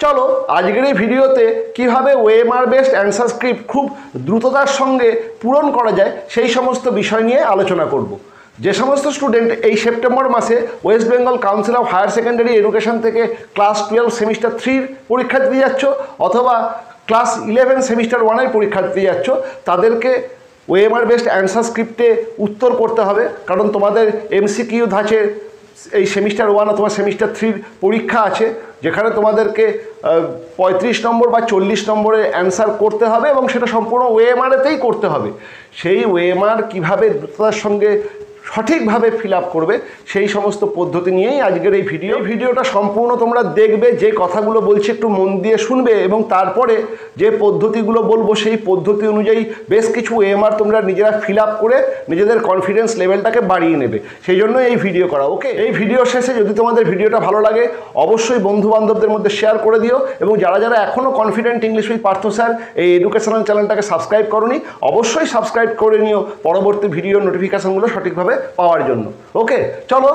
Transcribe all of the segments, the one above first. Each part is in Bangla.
চলো আজকের এই ভিডিওতে কিভাবে ওএমআর বেসড অ্যান্সার স্ক্রিপ্ট খুব দ্রুততার সঙ্গে পূরণ করা যায় সেই সমস্ত বিষয় নিয়ে আলোচনা করব। যে সমস্ত স্টুডেন্ট এই সেপ্টেম্বর মাসে West Bengal council of higher secondary Education থেকে ক্লাস 12 সেমিস্টার 3 পরীক্ষা দিতে যাচ্ছ অথবা ক্লাস 11 সেমিস্টার 1 পরীক্ষা দিতে যাচ্ছ, তাদেরকে ওএমআর বেসড অ্যান্সার স্ক্রিপ্টে উত্তর করতে হবে। কারণ তোমাদের এমসিকিউ ধাঁচের এই সেমিস্টার 1 অথবা সেমিস্টার 3 পরীক্ষা আছে, যেখানে তোমাদেরকে 35 নম্বর বা 40 নম্বরের অ্যান্সার করতে হবে এবং সেটা সম্পূর্ণ ওএমআরেতেই করতে হবে। সেই ওএমআর কীভাবে দ্রুততার সঙ্গে সঠিকভাবে ফিল আপ করবে সেই সমস্ত পদ্ধতি নিয়েই আজকের এই ভিডিওটা সম্পূর্ণ তোমরা দেখবে। যে কথাগুলো বলছি একটু মন দিয়ে শুনবে এবং তারপরে যে পদ্ধতিগুলো বলবো সেই পদ্ধতি অনুযায়ী বেশ কিছু ওএমআর তোমরা নিজেরা ফিল আপ করে নিজেদের কনফিডেন্স লেভেলটাকে বাড়িয়ে নেবে। সেই জন্য এই ভিডিও করা। ওকে, এই ভিডিও শেষে যদি তোমাদের ভিডিওটা ভালো লাগে অবশ্যই বন্ধু বান্ধবদের মধ্যে শেয়ার করে দিও এবং যারা যারা এখনও confident English with Partha sir এই এডুকেশনাল চ্যানেলটাকে সাবস্ক্রাইব করোনি অবশ্যই সাবস্ক্রাইব করে নিও পরবর্তী ভিডিও নোটিফিকেশনগুলো সঠিকভাবে পাওয়ার জন্য। ওকে, চলো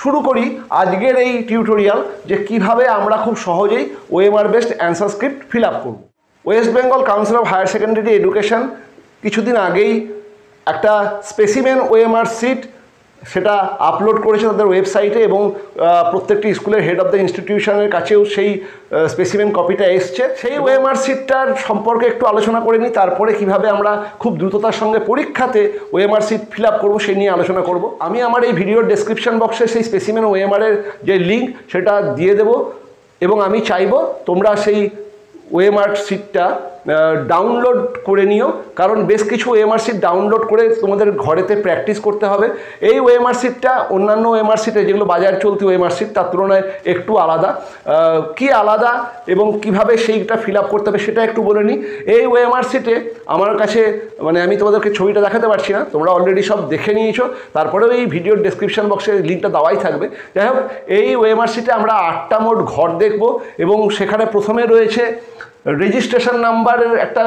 শুরু করি আজকের এই টিউটোরিয়াল, যে কিভাবে আমরা খুব সহজেই OMR based answer script fill up করব। West Bengal council of higher secondary Education কিছুদিন আগেই একটা স্পেসিমেন ওএমআর সিট সেটা আপলোড করেছে তাদের ওয়েবসাইটে এবং প্রত্যেকটি স্কুলের হেড অফ দ্য ইনস্টিটিউশনের কাছেও সেই স্পেসিমেন কপিটা এসছে। সেই ওএমআর সিটটার সম্পর্কে একটু আলোচনা করে নিই, তারপরে কিভাবে আমরা খুব দ্রুততার সঙ্গে পরীক্ষাতে ওএমআর সিট ফিল আপ করবো সেই নিয়ে আলোচনা করব। আমি আমার এই ভিডিওর ডেসক্রিপশন বক্সে সেই স্পেসিমেন ওএমআরের যে লিঙ্ক সেটা দিয়ে দেবো এবং আমি চাইবো তোমরা সেই ওএমআর সিটটা ডাউনলোড করে নিও, কারণ বেশ কিছু ওএমআর সিট ডাউনলোড করে তোমাদের ঘরেতে প্র্যাকটিস করতে হবে। এই ওএমআর সিটটা অন্যান্য ওএমআর সিটে যেগুলো বাজার চলতি ওএমআর সিট তার তুলনায় একটু আলাদা। কি আলাদা এবং কিভাবে সেইটা ফিল আপ করতে হবে সেটা একটু বলে নিই। এই ওএমআর সিটে আমার কাছে আমি তোমাদেরকে ছবিটা দেখাতে পারছি না, তোমরা অলরেডি সব দেখে নিয়েছো, তারপরেও এই ভিডিওর ডেসক্রিপশন বক্সে লিঙ্কটা দেওয়াই থাকবে। যাই হোক, এই ওএমআর সিটে আমরা 8টা মোট ঘর দেখব এবং সেখানে প্রথমে রয়েছে রেজিস্ট্রেশন নাম্বারের একটা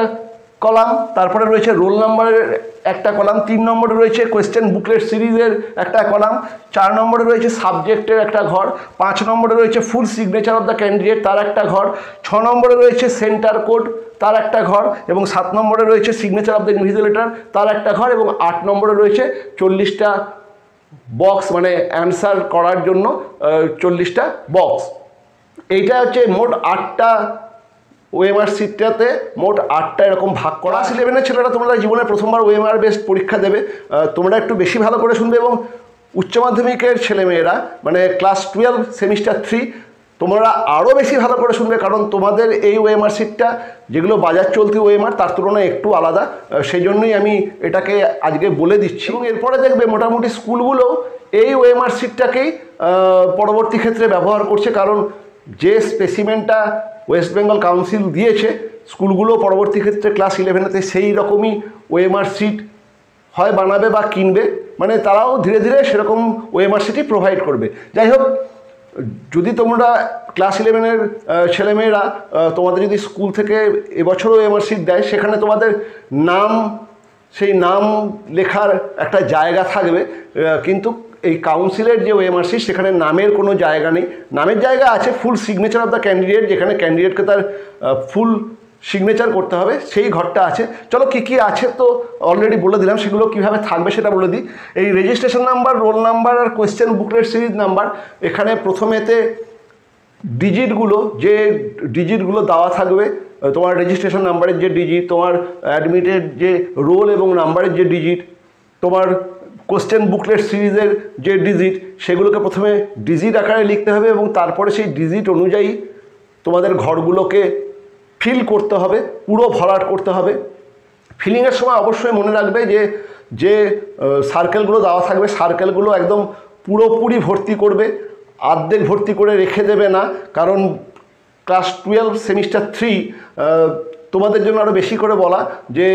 কলাম, তারপরে রয়েছে রোল নাম্বারের একটা কলাম, 3 নম্বরে রয়েছে কোয়েশ্চেন বুকলেট সিরিজের একটা কলাম, 4 নম্বরে রয়েছে সাবজেক্টের একটা ঘর, 5 নম্বরে রয়েছে full signature of the candidate তার একটা ঘর, 6 নম্বরে রয়েছে সেন্টার কোড তার একটা ঘর এবং 7 নম্বরে রয়েছে সিগনেচার অফ দ্য ইনভিজিলেটর তার একটা ঘর এবং 8 নম্বরে রয়েছে 40টা বক্স, অ্যান্সার করার জন্য 40টা বক্স। এইটা হচ্ছে মোট 8টা ওএমআর সিটটাতে মোট 8টা এরকম ভাগ করা। ক্লাস 11-এর ছেলেরা তোমরা জীবনে প্রথমবার ওএমআর বেসড পরীক্ষা দেবে, তোমরা একটু বেশি ভালো করে শুনবে এবং উচ্চ মাধ্যমিকের ছেলেমেয়েরা ক্লাস 12 সেমিস্টার 3 তোমরা আরও বেশি ভালো করে শুনবে, কারণ তোমাদের এই ওএমআর সিটটা যেগুলো বাজার চলতি ওএমআর তার তুলনায় একটু আলাদা। সেই জন্যই আমি এটাকে আজকে বলে দিচ্ছি এবং এরপরে দেখবে মোটামুটি স্কুলগুলো এই ওএমআর সিটটাকেই পরবর্তী ক্ষেত্রে ব্যবহার করছে, কারণ যে স্পেসিমেনটা ওয়েস্ট বেঙ্গল কাউন্সিল দিয়েছে স্কুলগুলো পরবর্তী ক্ষেত্রে ক্লাস 11-তে সেই রকমই ওএমআর সিট হয় বানাবে বা কিনবে, তারাও ধীরে ধীরে সেরকম ওএমআর সিটই প্রোভাইড করবে। যাই হোক, যদি তোমরা ক্লাস 11-এর ছেলেমেয়েরা তোমাদের যদি স্কুল থেকে এবছরও ওএমআর সিট দেয়, সেখানে তোমাদের নাম, সেই নাম লেখার একটা জায়গা থাকবে, কিন্তু এই কাউন্সিলের যে ওএমআর সিট সেখানে নামের কোনো জায়গা নেই। নামের জায়গা আছে full signature of the candidate, যেখানে ক্যান্ডিডেটকে তার ফুল সিগনেচার করতে হবে, সেই ঘরটা আছে। চলো কী কী আছে তো অলরেডি বলে দিলাম, সেগুলো কীভাবে থাকবে সেটা বলে দিই। এই রেজিস্ট্রেশন নাম্বার, রোল নাম্বার আর কোয়েশ্চেন বুকলেট সিরিজ নাম্বার, এখানে প্রথমেতে যে ডিজিটগুলো দেওয়া থাকবে, তোমার রেজিস্ট্রেশন নাম্বারের যে ডিজিট, তোমার অ্যাডমিটের যে রোল এবং নাম্বারের যে ডিজিট, তোমার কোশ্চেন বুকলেট সিরিজের যে ডিজিট, সেগুলোকে প্রথমে ডিজিট আকারে লিখতে হবে এবং তারপরে সেই ডিজিট অনুযায়ী তোমাদের ঘরগুলোকে ফিল করতে হবে, পুরো ভরাট করতে হবে। ফিলিংয়ের সময় অবশ্যই মনে রাখবে যে সার্কেলগুলো দেওয়া থাকবে সার্কেলগুলো একদম পুরোপুরি ভর্তি করবে, অর্ধেক ভর্তি করে রেখে দেবে না, কারণ ক্লাস 12 সেমিস্টার 3 তোমাদের জন্য আরও বেশি করে বলা যে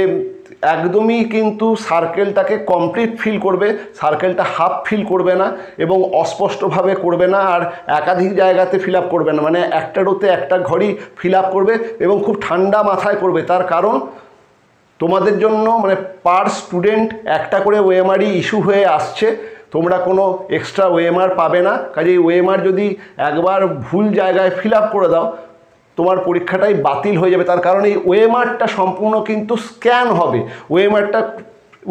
একদমই কিন্তু সার্কেলটাকে কমপ্লিট ফিল করবে, সার্কেলটা হাফ ফিল করবে না এবং অস্পষ্টভাবে করবে না, আর একাধিক জায়গাতে ফিল আপ করবে না, একটা রোতে একটা ঘরই ফিল আপ করবে এবং খুব ঠান্ডা মাথায় করবে। তার কারণ তোমাদের জন্য পার স্টুডেন্ট একটা করে ওএমআরই ইস্যু হয়ে আসছে, তোমরা কোনো এক্সট্রা ওএমআর পাবে না। কাজেই ওএমআর যদি একবার ভুল জায়গায় ফিল আপ করে দাও তোমার পরীক্ষাটাই বাতিল হয়ে যাবে। তার কারণ এই ওএমআরটা সম্পূর্ণ কিন্তু স্ক্যান হবে।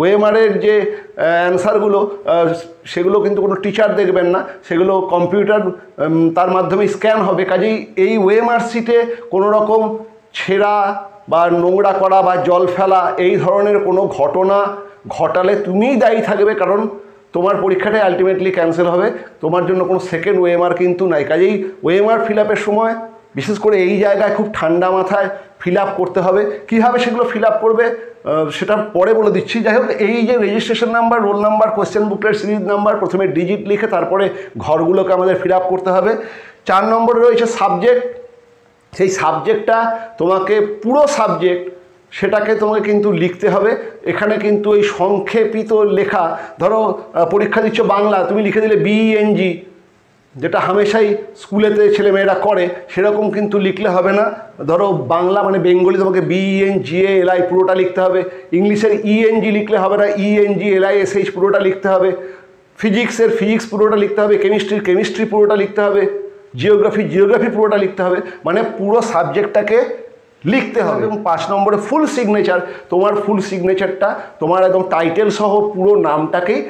ওএমআরের যে অ্যান্সারগুলো সেগুলো কিন্তু কোনো টিচার দেখবেন না, সেগুলো কম্পিউটার তার মাধ্যমে স্ক্যান হবে। কাজেই এই ওএমআর শিটে কোনো রকম ছেঁড়া বা নোংরা করা বা জল ফেলা এই ধরনের কোনো ঘটনা ঘটালে তুমিই দায়ী থাকবে, কারণ তোমার পরীক্ষাটাই আলটিমেটলি ক্যান্সেল হবে। তোমার জন্য কোনো সেকেন্ড ওএমআর কিন্তু নাই। কাজেই ওএমআর ফিল আপের সময় বিশেষ করে এই জায়গায় খুব ঠান্ডা মাথায় ফিল আপ করতে হবে। কীভাবে সেগুলো ফিল আপ করবে সেটা পরে বলে দিচ্ছি। যাই হোক, এই যে registration number, roll number, question booklet series number, প্রথমে ডিজিট লিখে তারপরে ঘরগুলোকে আমাদের ফিল আপ করতে হবে। 4 নম্বরে রয়েছে সাবজেক্ট। সেই সাবজেক্টটা তোমাকে পুরো সাবজেক্ট সেটাকে তোমাকে কিন্তু লিখতে হবে। এখানে কিন্তু এই সংক্ষেপিত লেখা, ধরো পরীক্ষা দিচ্ছ বাংলা, তুমি লিখে দিলে বিএনজি, যেটা হামেশাই স্কুলেতে ছেলেমেয়েরা করে, সেরকম কিন্তু লিখলে হবে না। ধরো বাংলা মানে বেঙ্গলি, তোমাকে BENGALI পুরোটা লিখতে হবে। ইংলিশের ENG লিখলে হবে না, ENGLISH পুরোটা লিখতে হবে। ফিজিক্সের ফিজিক্স পুরোটা লিখতে হবে। কেমিস্ট্রির কেমিস্ট্রি পুরোটা লিখতে হবে। জিওগ্রাফি পুরোটা লিখতে হবে। মানে পুরো সাবজেক্টটাকে লিখতে হবে। এবং 5 নম্বরে ফুল সিগনেচার। তোমার ফুল সিগনেচারটা তোমার একদম টাইটেল সহ পুরো নামটাকেই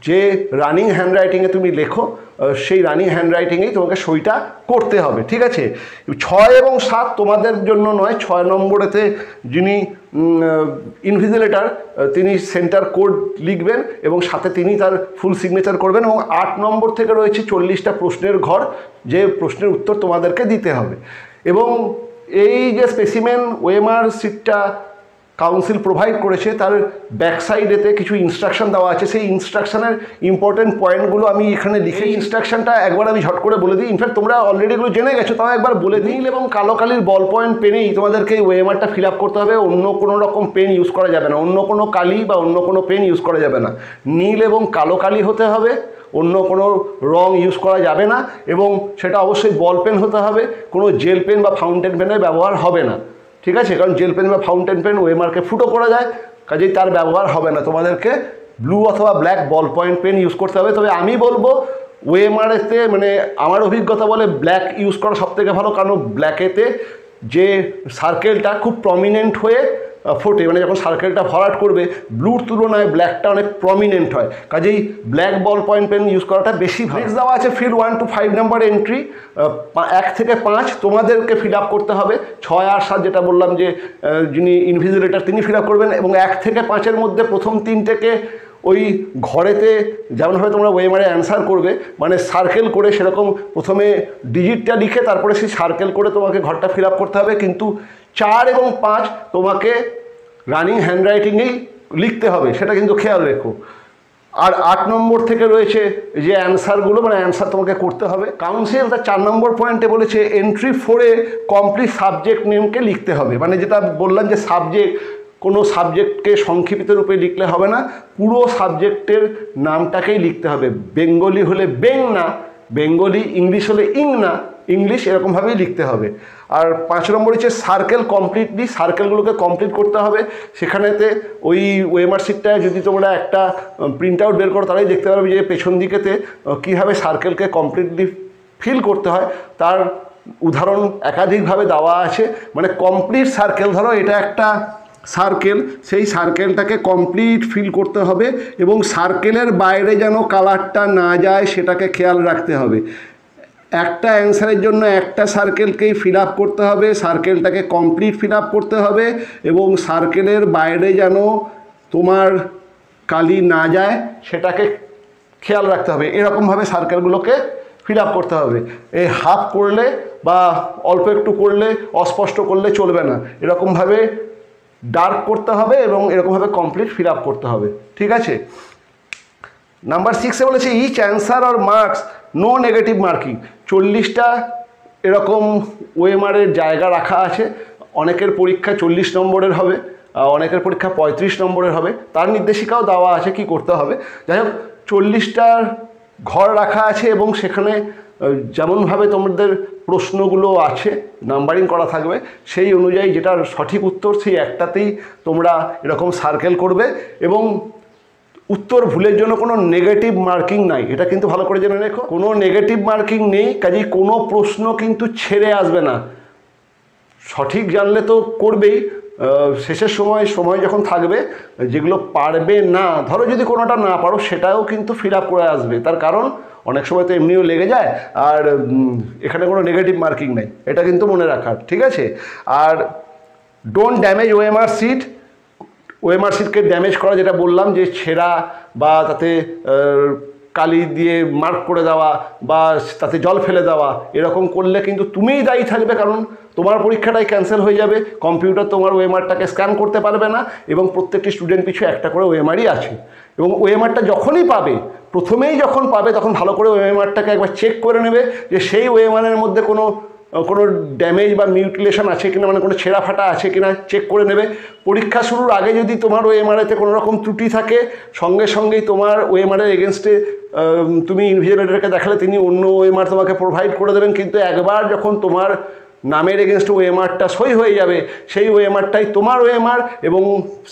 যে রানিং হ্যান্ডরাইটিংয়ে তুমি লেখো, সেই রানিং হ্যান্ডরাইটিংয়েই তোমাকে সইটা করতে হবে। ঠিক আছে? 6 এবং 7 তোমাদের জন্য নয়। 6 নম্বরেতে যিনি ইনভিজিলেটর তিনি সেন্টার কোড লিখবেন এবং সাথে তিনি তার ফুল সিগনেচার করবেন। এবং 8 নম্বর থেকে রয়েছে 40টা প্রশ্নের ঘর, যে প্রশ্নের উত্তর তোমাদেরকে দিতে হবে। এবং এই যে স্পেসিমেন ওএমআর শিটটা কাউন্সিল প্রোভাইড করেছে, তার ব্যাকসাইডেতে কিছু ইনস্ট্রাকশন দেওয়া আছে। সেই ইনস্ট্রাকশনের ইম্পর্টেন্ট পয়েন্টগুলো আমি এখানে লিখে, ইনস্ট্রাকশনটা একবার আমি ঝট করে বলে দিই। ইনফ্যাক্ট তোমরা অলরেডি এগুলো জেনে গেছো, তাও একবার বলে দিই। এবং কালো কালির বল পয়েন্ট পেনেই তোমাদেরকে এই ওএমআরটা ফিল আপ করতে হবে। অন্য কোনো রকম পেন ইউজ করা যাবে না, অন্য কোনো কালি বা অন্য কোনো পেন ইউজ করা যাবে না। নীল এবং কালো কালি হতে হবে, অন্য কোনো রং ইউজ করা যাবে না। এবং সেটা অবশ্যই বল পেন হতে হবে, কোনো জেল পেন বা ফাউন্টেন পেনের ব্যবহার হবে না। ঠিক আছে? কারণ জেল পেন বা ফাউন্টেন পেন ওএমআরকে ফুটো করা যায়, কাজেই তার ব্যবহার হবে না। তোমাদেরকে ব্লু অথবা black ball point pen use করতে হবে। তবে আমি বলবো ওএমআরেতে, মানে আমার অভিজ্ঞতা বলে ব্ল্যাক ইউজ করা সবথেকে ভালো, কারণ ব্ল্যাকেতে যে সার্কেলটা খুব প্রমিনেন্ট হয়ে ফোটে, মানে যখন সার্কেলটা ভরাট করবে ব্লুর তুলনায় ব্ল্যাকটা অনেক প্রমিনেন্ট হয়। কাজেই black ball point pen use করাটা বেশি ভালো। নেক্সট দেওয়া আছে ফিল 1 to 5 নাম্বার এন্ট্রি, 1 থেকে 5 তোমাদেরকে ফিল আপ করতে হবে। 6 আর 7 যেটা বললাম যে যিনি ইনভিজিলেটর তিনি ফিল আপ করবেন। এবং 1 থেকে 5-এর মধ্যে প্রথম 3টেকে ওই ঘরেতে যেমনভাবে তোমরা ওএমআরে অ্যান্সার করবে, মানে সার্কেল করে, সেরকম প্রথমে ডিজিটটা লিখে তারপরে সেই সার্কেল করে তোমাকে ঘরটা ফিল আপ করতে হবে। কিন্তু 4 এবং 5 তোমাকে রানিং হ্যান্ডরাইটিংয়েই লিখতে হবে, সেটা কিন্তু খেয়াল রেখো। আর 8 নম্বর থেকে রয়েছে যে অ্যান্সারগুলো, মানে অ্যান্সার তোমাকে করতে হবে। কাউন্সিল তার 4 নম্বর পয়েন্টে বলেছে এন্ট্রি 4-এ কমপ্লিট সাবজেক্ট নেমকে লিখতে হবে। মানে যেটা বললাম যে সাবজেক্ট, কোনো সাবজেক্টকে সংক্ষিপ্ত রূপে লিখলে হবে না, পুরো সাবজেক্টের নামটাকেই লিখতে হবে। বেঙ্গলি হলে বেং না বেঙ্গলি, ইংলিশ হলে ইং না ইংলিশ, এরকমভাবেই লিখতে হবে। আর 5 নম্বর হচ্ছে সার্কেল কমপ্লিটলি, সার্কেলগুলোকে কমপ্লিট করতে হবে। সেখানেতে ওই ওএমআর শিটটায় যদি তোমরা একটা প্রিন্ট আউট বের করো, তারাই দেখতে পারবে যে পেছন দিকেতে কীভাবে সার্কেলকে কমপ্লিটলি ফিল করতে হয় তার উদাহরণ একাধিকভাবে দেওয়া আছে। মানে কমপ্লিট সার্কেল, ধরো এটা একটা সার্কেল, সেই সার্কেলটাকে কমপ্লিট ফিল করতে হবে এবং সার্কেলের বাইরে যেন কালারটা না যায় সেটাকে খেয়াল রাখতে হবে। একটা অ্যান্সারের জন্য একটা সার্কেলকেই ফিল আপ করতে হবে, সার্কেলটাকে কমপ্লিট ফিল আপ করতে হবে এবং সার্কেলের বাইরে যেন তোমার কালি না যায় সেটাকে খেয়াল রাখতে হবে। এরকমভাবে সার্কেলগুলোকে ফিল আপ করতে হবে। এই হাফ করলে বা অল্প একটু করলে, অস্পষ্ট করলে চলবে না, এরকমভাবে ডার্ক করতে হবে এবং এরকমভাবে কমপ্লিট ফিল আপ করতে হবে। ঠিক আছে? নাম্বার 6-এ বলেছে each answer or marks no negative marking. 40টা এরকম ওএমআরের জায়গা রাখা আছে। অনেকের পরীক্ষা 40 নম্বরের হবে, অনেকের পরীক্ষা 35 নম্বরের হবে, তার নির্দেশিকাও দেওয়া আছে কি করতে হবে। যাই হোক, 40টার ঘর রাখা আছে এবং সেখানে যেমনভাবে তোমাদের প্রশ্নগুলো আছে নাম্বারিং করা থাকবে, সেই অনুযায়ী যেটার সঠিক উত্তর সেই একটাতেই তোমরা এরকম সার্কেল করবে। এবং উত্তর ভুলের জন্য কোনো নেগেটিভ মার্কিং নাই, এটা কিন্তু ভালো করে জেনে রেখো। কোনো নেগেটিভ মার্কিং নেই, কাজেই কোনো প্রশ্ন কিন্তু ছেড়ে আসবে না। সঠিক জানলে তো করবেই, শেষের সময় যখন থাকবে যেগুলো পারবে না, ধরো যদি কোনোটা না পারো সেটাও কিন্তু ফিল আপ করে আসবে। তার কারণ অনেক সময় তো এমনিও লেগে যায়, আর এখানে কোনো নেগেটিভ মার্কিং নেই, এটা কিন্তু মনে রাখার, ঠিক আছে। আর don't damage OMR sheet. OMR শিটকে ড্যামেজ করা, যেটা বললাম যে ছেঁড়া বা তাতে কালি দিয়ে মার্ক করে দেওয়া বা তাতে জল ফেলে দেওয়া, এরকম করলে কিন্তু তুমিই দায়ী থাকবে, কারণ তোমার পরীক্ষাটাই ক্যান্সেল হয়ে যাবে। কম্পিউটার তোমার ওএমআরটাকে স্ক্যান করতে পারবে না, এবং প্রত্যেকটি স্টুডেন্ট পিছু একটা করে ওএমআরই আছে। এবং ওএমআরটা যখনই পাবে, প্রথমেই যখন পাবে তখন ভালো করে ওএমআরটাকে একবার চেক করে নেবে যে সেই ওএমআরের মধ্যে কোনো ড্যামেজ বা মিউটিলেশন আছে কিনা, মানে কোনো ছেঁড়া ফাটা আছে কিনা চেক করে নেবে। পরীক্ষা শুরুর আগে যদি তোমার ওএমআরতে কোনো রকম ত্রুটি থাকে, সঙ্গে সঙ্গেই তোমার ওএমআরের এগেনস্টে তুমি ইনভিজিলেটরকে দেখালে তিনি অন্য ওএমআর তোমাকে প্রোভাইড করে দেবেন। কিন্তু একবার যখন তোমার নামের এগেনস্টে ওএমআরটা সই হয়ে যাবে, সেই ওএমআরটাই তোমার ওএমআর, এবং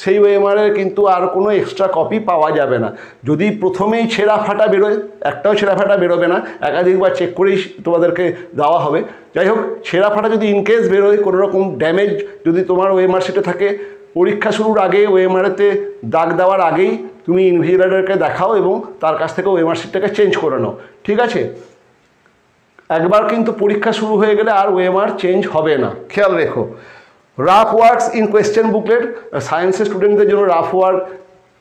সেই ওএমআরের কিন্তু আর কোনো এক্সট্রা কপি পাওয়া যাবে না। যদি প্রথমেই ছেঁড়া ফাটা বেরোয়, একটাও ছেঁড়া ফাটা বেরোবে না, একাধিকবার চেক করেই তোমাদেরকে দেওয়া হবে। যাই হোক, ছেঁড়া ফাটা যদি ইনকেস বেরোয়, কোনো রকম ড্যামেজ যদি তোমার ওএমআর শিটে থাকে, পরীক্ষা শুরুর আগে ওএমআরেতে দাগ দেওয়ার আগেই তুমি ইনভিজিলেটরকে দেখাও এবং তার কাছ থেকে ওএমআর শিটটাকে চেঞ্জ করে নাও, ঠিক আছে। একবার কিন্তু পরীক্ষা শুরু হয়ে গেলে আর ওএমআর চেঞ্জ হবে না, খেয়াল রেখো। Rough works in question booklet, সায়েন্সের স্টুডেন্টদের জন্য রাফ ওয়ার্ক,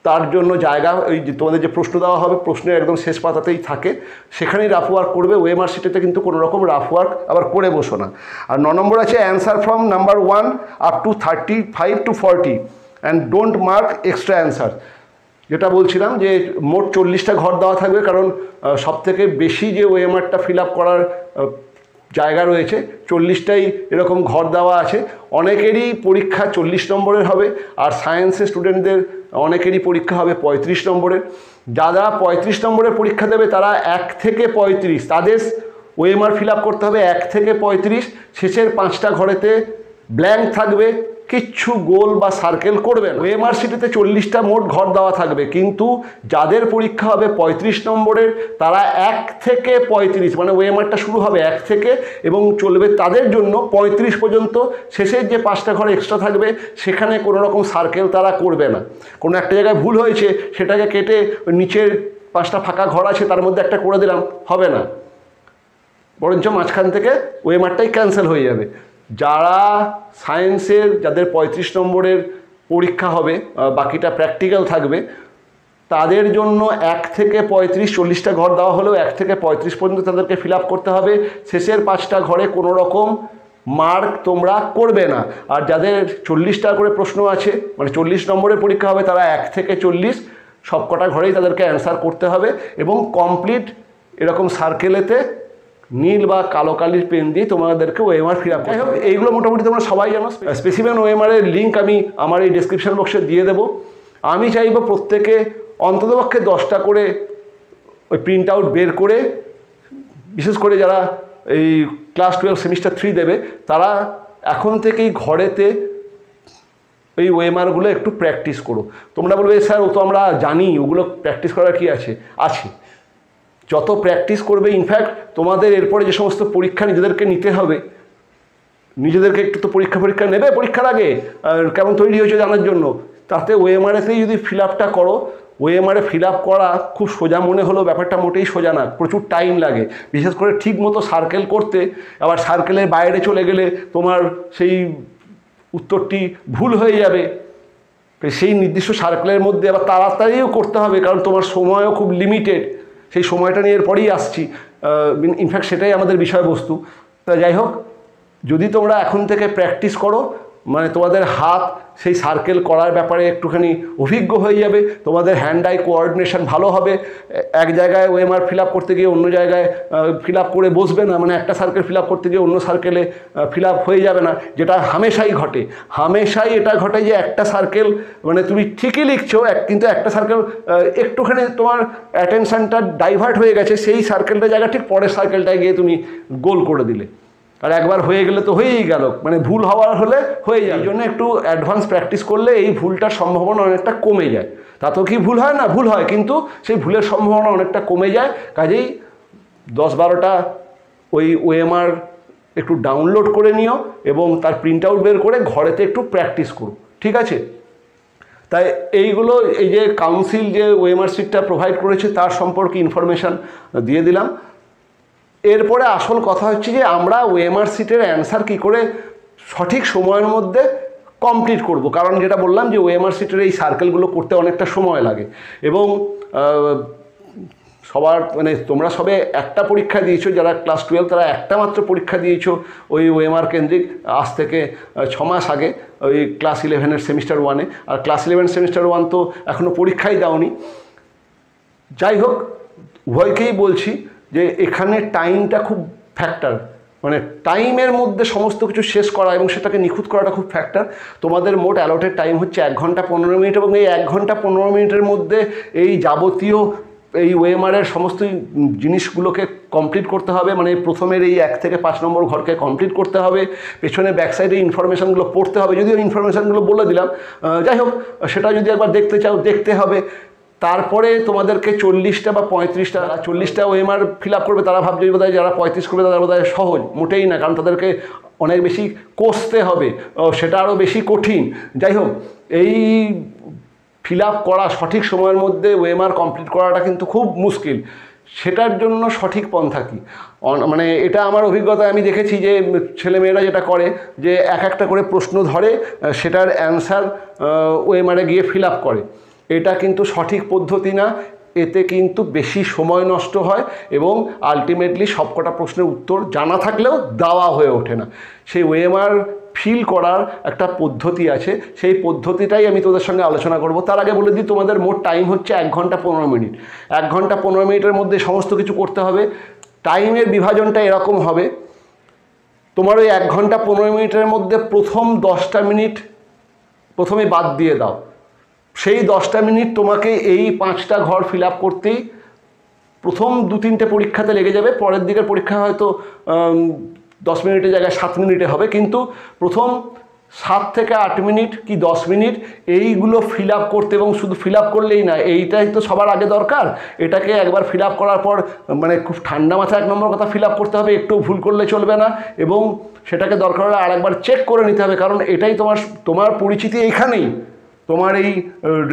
তার জন্য জায়গা, ওই যে তোমাদের যে প্রশ্ন দেওয়া হবে প্রশ্নের একদম শেষ পাতাতেই থাকে, সেখানেই রাফ ওয়ার্ক করবে। ওএমআর শিটেতে কিন্তু কোনো রকম রাফ ওয়ার্ক আবার করে বসো না। আর 9 নম্বর আছে answer from number 1 up to 35 to 40 and don't mark extra answer. যেটা বলছিলাম যে মোট 40টা ঘর দেওয়া থাকবে, কারণ সবথেকে বেশি যে ওএমআরটা ফিল আপ করার জায়গা রয়েছে 40টাই এরকম ঘর দেওয়া আছে। অনেকেরই পরীক্ষা 40 নম্বরের হবে, আর সায়েন্সের স্টুডেন্টদের অনেকেরই পরীক্ষা হবে 35 নম্বরের। যারা 35 নম্বরের পরীক্ষা দেবে তারা 1 থেকে 35, তাদের ওএমআর ফিল আপ করতে হবে 1 থেকে 35। শেষের 5টা ঘরেতে ব্ল্যাঙ্ক থাকবে, কিচ্ছু গোল বা সার্কেল করবে না। ওএমআর শিটেতে 40টা মোট ঘর দেওয়া থাকবে, কিন্তু যাদের পরীক্ষা হবে 35 নম্বরের তারা 1 থেকে 35, মানে ওএমআরটা শুরু হবে 1 থেকে এবং চলবে তাদের জন্য 35 পর্যন্ত। শেষের যে 5টা ঘর এক্সট্রা থাকবে সেখানে কোনো রকম সার্কেল তারা করবে না। কোনো একটা জায়গায় ভুল হয়েছে সেটাকে কেটে নিচের 5টা ফাঁকা ঘর আছে তার মধ্যে একটা করে দিলাম, হবে না, বরঞ্চ মাঝখান থেকে ওএমআরটাই ক্যান্সেল হয়ে যাবে। যারা সায়েন্সের, যাদের 35 নম্বরের পরীক্ষা হবে, বাকিটা প্র্যাকটিক্যাল থাকবে, তাদের জন্য 1 থেকে 35, 40টা ঘর দেওয়া হলেও 1 থেকে 35 পর্যন্ত তাদেরকে ফিল আপ করতে হবে। শেষের 5টা ঘরে কোনো রকম মার্ক তোমরা করবে না। আর যাদের 40টা করে প্রশ্ন আছে, মানে 40 নম্বরের পরীক্ষা হবে, তারা 1 থেকে 40 সবকটা ঘরেই তাদেরকে অ্যান্সার করতে হবে এবং কমপ্লিট এরকম সার্কেলেতে নীল বা কালো কালির পেন দিয়ে তোমাদেরকে ওএমআর ফিল আপ করতে হবে। এইগুলো মোটামুটি তোমরা সবাই জানো। স্পেসিমেন ওএমআরের লিঙ্ক আমি আমার এই ডেসক্রিপশন বক্সে দিয়ে দেবো। আমি চাইবো প্রত্যেকে অন্ততপক্ষে 10টা করে ওই প্রিন্ট আউট বের করে, বিশেষ করে যারা এই ক্লাস 12 সেমিস্টার 3 দেবে, তারা এখন থেকেই ঘরেতে এই ওএমআরগুলো একটু প্র্যাকটিস করো। তোমরা বলবে স্যার ও তো আমরা জানি, ওগুলো প্র্যাকটিস করার কি আছে। যত প্র্যাকটিস করবে, ইনফ্যাক্ট তোমাদের এরপরে যে সমস্ত পরীক্ষা নিজেদেরকে নিতে হবে, নিজেদেরকে একটু তো পরীক্ষা নেবে পরীক্ষার আগে কেমন তৈরি হয়েছে জানার জন্য, তাতে ওএমআরএতেই যদি ফিল আপটা করো, ওএমআরে ফিল আপ করা খুব সোজা মনে হলেও ব্যাপারটা মোটেই সোজা না, প্রচুর টাইম লাগে, বিশেষ করে ঠিক মতো সার্কেল করতে। আবার সার্কেলের বাইরে চলে গেলে তোমার সেই উত্তরটি ভুল হয়ে যাবে। সেই নির্দিষ্ট সার্কেলের মধ্যে আবার তাড়াতাড়িও করতে হবে, কারণ তোমার সময়ও খুব লিমিটেড। সেই সময়টা নিয়ে এরপরেই আসছি, ইনফ্যাক্ট সেটাই আমাদের বিষয়বস্তু। তা যাই হোক, যদি তোমরা এখন থেকে প্র্যাকটিস করো, মানে তোমাদের হাত সেই সার্কেল করার ব্যাপারে একটুখানি অভিজ্ঞ হয়ে যাবে, তোমাদের হ্যান্ড আই কোঅর্ডিনেশন ভালো হবে। এক জায়গায় ওএমআর ফিল আপ করতে গিয়ে অন্য জায়গায় ফিল আপ করে বসবে না, মানে একটা সার্কেল ফিল আপ করতে গিয়ে অন্য সার্কেলে ফিল আপ হয়ে যাবে না, যেটা হামেশাই ঘটে। হামেশাই এটা ঘটে যে একটা সার্কেল, মানে তুমি ঠিকই লিখছো কিন্তু একটা সার্কেল একটুখানি তোমার অ্যাটেনশানটা ডাইভার্ট হয়ে গেছে, সেই সার্কেলটা জায়গা ঠিক পরের সার্কেলটায় গিয়ে তুমি গোল করে দিলে। আর একবার হয়ে গেলে তো হয়েই গেল, মানে ভুল হওয়ার হলে হয়ে যায়। এই জন্য একটু অ্যাডভান্স প্র্যাকটিস করলে এই ভুলটার সম্ভাবনা অনেকটা কমে যায়। তাতেও কি ভুল হয় না? ভুল হয়, কিন্তু সেই ভুলের সম্ভাবনা অনেকটা কমে যায়। কাজেই 10-12টা ওই ওএমআর একটু ডাউনলোড করে নিও এবং তার প্রিন্ট আউট বের করে ঘরেতে একটু প্র্যাকটিস করো, ঠিক আছে? তাই এইগুলো, এই যে কাউন্সিল যে ওএমআর শিটটা প্রোভাইড করেছে তার সম্পর্কে ইনফরমেশান দিয়ে দিলাম। এরপরে আসল কথা হচ্ছে যে আমরা ওএমআর শিটের অ্যান্সার কী করে সঠিক সময়ের মধ্যে কমপ্লিট করব, কারণ যেটা বললাম যে ওএমআর শিটের এই সার্কেলগুলো করতে অনেকটা সময় লাগে এবং সবার মানে তোমরা সবে একটা পরীক্ষা দিয়েছো, যারা ক্লাস 12 তারা একটা মাত্র পরীক্ষা দিয়েছো ওই ওএমআর কেন্দ্রিক, আজ থেকে 6 মাস আগে ওই ক্লাস 11-এর সেমিস্টার 1-এ। আর ক্লাস 11 সেমিস্টার 1 তো এখনও পরীক্ষাই দাওনি। যাই হোক, উভয়কেই বলছি যে এখানে টাইমটা খুব ফ্যাক্টর, মানে টাইমের মধ্যে সমস্ত কিছু শেষ করা এবং সেটাকে নিখুঁত করাটা খুব ফ্যাক্টর। তোমাদের মোট অ্যালটেড টাইম হচ্ছে 1 ঘন্টা 15 মিনিট এবং এই 1 ঘন্টা 15 মিনিটের মধ্যে এই যাবতীয় এই ওএমআরের সমস্ত জিনিসগুলোকে কমপ্লিট করতে হবে। মানে প্রথমের এই 1 থেকে 5 নম্বর ঘরকে কমপ্লিট করতে হবে, পেছনে ব্যাক সাইডে ইনফরমেশানগুলো পড়তে হবে, যদিও ইনফরমেশানগুলো বলে দিলাম, যাই হোক সেটা যদি একবার দেখতে চাও দেখতে হবে। তারপরে তোমাদেরকে 40টা বা 35টা, 40টা ওএমআর ফিল আপ করবে তারা ভাবছে বোধহয়, যারা 35 করবে তারা বোধহয় সহজ, মোটেই না, কারণ তাদেরকে অনেক বেশি কষতে হবে, সেটা আরও বেশি কঠিন। যাই হোক, এই ফিল আপ করা সঠিক সময়ের মধ্যে ওএমআর কমপ্লিট করাটা কিন্তু খুব মুশকিল। সেটার জন্য সঠিক পন্থা কী, মানে এটা আমার অভিজ্ঞতায় আমি দেখেছি যে ছেলেমেয়েরা যেটা করে যে একটা করে প্রশ্ন ধরে, সেটার অ্যান্সার ওএমআরে গিয়ে ফিল আপ করে। এটা কিন্তু সঠিক পদ্ধতি না, এতে কিন্তু বেশি সময় নষ্ট হয় এবং আলটিমেটলি সবকটা প্রশ্নের উত্তর জানা থাকলেও দেওয়া হয়ে ওঠে না। সেই ওএমআর ফিল করার একটা পদ্ধতি আছে, সেই পদ্ধতিটাই আমি তোদের সঙ্গে আলোচনা করব। তার আগে বলে দিই, তোমাদের মোট টাইম হচ্ছে 1 ঘন্টা 15 মিনিট। 1 ঘন্টা 15 মিনিটের মধ্যে সমস্ত কিছু করতে হবে। টাইমের বিভাজনটা এরকম হবে, তোমার ওই 1 ঘন্টা 15 মিনিটের মধ্যে প্রথম 10টা মিনিট প্রথমে বাদ দিয়ে দাও। সেই 10টা মিনিট তোমাকে এই 5টা ঘর ফিল আপ করতেই প্রথম 2-3টে পরীক্ষাতে লেগে যাবে। পরের দিকের পরীক্ষা হয়তো 10 মিনিটের জায়গায় 7 মিনিটে হবে, কিন্তু প্রথম 7 থেকে 8 মিনিট কি 10 মিনিট এইগুলো ফিল আপ করতে, এবং শুধু ফিল আপ করলেই না, এইটাই তো সবার আগে দরকার। এটাকে একবার ফিল আপ করার পর মানে খুব ঠান্ডা মাথায় 1 নম্বর কথা ফিল আপ করতে হবে, একটু ভুল করলে চলবে না, এবং সেটাকে দরকার হলে আরেকবার চেক করে নিতে হবে, কারণ এটাই তোমার পরিচিতি এইখানেই। তোমার এই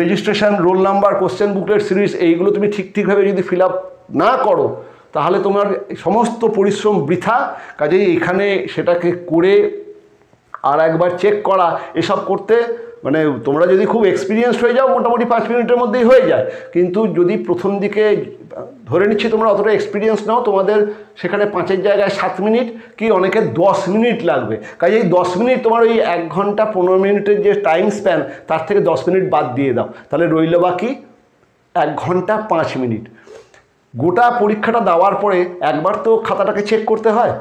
registration, roll number, question booklet series এইগুলো তুমি ঠিকভাবে যদি ফিল আপ না করো তাহলে তোমার সমস্ত পরিশ্রম বৃথা। কাজেই এখানে সেটাকে করে আর একবার চেক করা, এসব করতে মানে তোমরা যদি খুব এক্সপিরিয়েন্সড হয়ে যাও মোটামুটি 5 মিনিটের মধ্যেই হয়ে যায়, কিন্তু যদি প্রথম দিকে ধরে নিচ্ছি তোমরা অতটা এক্সপিরিয়েন্স নাও, তোমাদের সেখানে 5-এর জায়গায় 7 মিনিট কি অনেকে 10 মিনিট লাগবে। কাজেই 10 মিনিট তোমার ওই 1 ঘন্টা 15 মিনিটের যে টাইম স্প্যান তার থেকে 10 মিনিট বাদ দিয়ে দাও, তাহলে রইল বাকি 1 ঘন্টা 5 মিনিট। গোটা পরীক্ষাটা দেওয়ার পরে একবার তো খাতাটাকে চেক করতে হয়,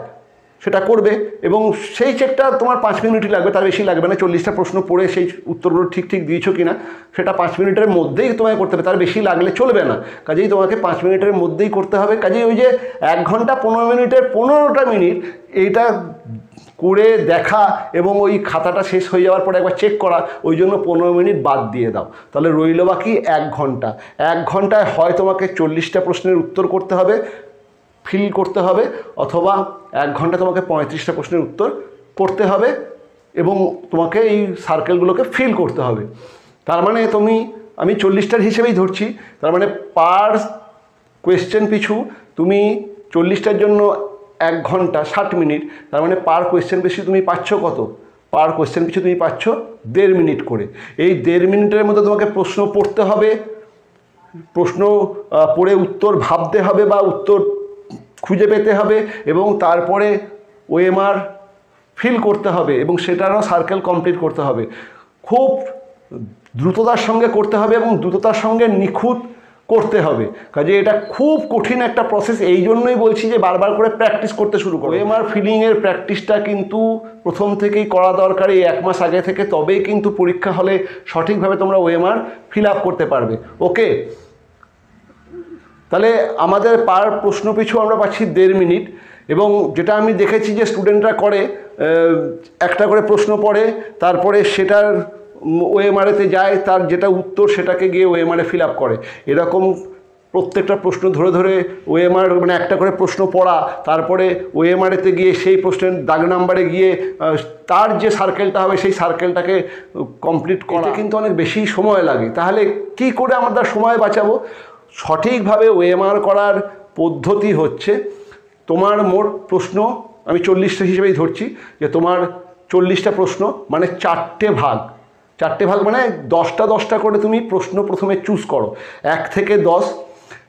সেটা করবে, এবং সেই চেকটা তোমার 5 মিনিটই লাগবে, তার বেশি লাগবে না। 40টা প্রশ্ন পড়ে সেই উত্তরগুলো ঠিক দিয়েছো কিনা সেটা 5 মিনিটের মধ্যেই তোমায় করতে হবে, তার বেশি লাগলে চলবে না। কাজেই তোমাকে 5 মিনিটের মধ্যেই করতে হবে। কাজেই ওই যে 1 ঘন্টা 15 মিনিটের 15টা মিনিট এইটা করে দেখা এবং ওই খাতাটা শেষ হয়ে যাওয়ার পরে একবার চেক করা, ওই জন্য 15 মিনিট বাদ দিয়ে দাও, তাহলে রইল বাকি 1 ঘন্টা। 1 ঘন্টায় হয় তোমাকে 40টা প্রশ্নের উত্তর করতে হবে, ফিল করতে হবে, অথবা 1 ঘন্টা তোমাকে 35টা প্রশ্নের উত্তর করতে হবে এবং তোমাকে এই সার্কেলগুলোকে ফিল করতে হবে। তার মানে আমি 40টার হিসেবেই ধরছি, তার মানে পার কোয়েশ্চেন পিছু তুমি 40টার জন্য 1 ঘন্টা 60 মিনিট, তার মানে পার কোয়েশ্চেন পিছু তুমি পাচ্ছ কত? পার কোয়েশ্চেন পিছু তুমি পাচ্ছ 1.5 মিনিট করে। এই 1.5 মিনিটের মধ্যে তোমাকে প্রশ্ন পড়তে হবে, প্রশ্ন পড়ে উত্তর ভাবতে হবে বা উত্তর খুঁজে পেতে হবে, এবং তারপরে ওএমআর ফিল করতে হবে এবং সেটারও সার্কেল কমপ্লিট করতে হবে। খুব দ্রুততার সঙ্গে করতে হবে এবং দ্রুততার সঙ্গে নিখুঁত করতে হবে। কাজে এটা খুব কঠিন একটা প্রসেস, এই জন্যই বলছি যে বারবার করে প্র্যাকটিস করতে শুরু করো। ওএমআর ফিলিংয়ের প্র্যাকটিসটা কিন্তু প্রথম থেকেই করা দরকার, এই 1 মাস আগে থেকে, তবেই কিন্তু পরীক্ষা হলে সঠিকভাবে তোমরা ওএমআর ফিল আপ করতে পারবে। ওকে, তাহলে আমাদের পার প্রশ্ন পিছু আমরা পাচ্ছি 1.5 মিনিট, এবং যেটা আমি দেখেছি যে স্টুডেন্টরা করে একটা করে প্রশ্ন পড়ে, তারপরে সেটার ওএমআরেতে যায়, তার যেটা উত্তর সেটাকে গিয়ে ওএমআরে ফিল আপ করে। এরকম প্রত্যেকটা প্রশ্ন ধরে ধরে ওএমআর মানে একটা করে প্রশ্ন পড়া, তারপরে ওএমআরেতে গিয়ে সেই প্রশ্নের দাগ নাম্বারে গিয়ে তার যে সার্কেলটা হবে সেই সার্কেলটাকে কমপ্লিট করা কিন্তু অনেক বেশি সময় লাগে। তাহলে কি করে আমরা সময় বাঁচাবো? সঠিকভাবে ওএমআর করার পদ্ধতি হচ্ছে, তোমার মোট প্রশ্ন আমি 40টা হিসেবেই ধরছি, যে তোমার 40টা প্রশ্ন মানে 4টে ভাগ মানে 10টা করে তুমি প্রশ্ন প্রথমে চুজ করো 1 থেকে 10।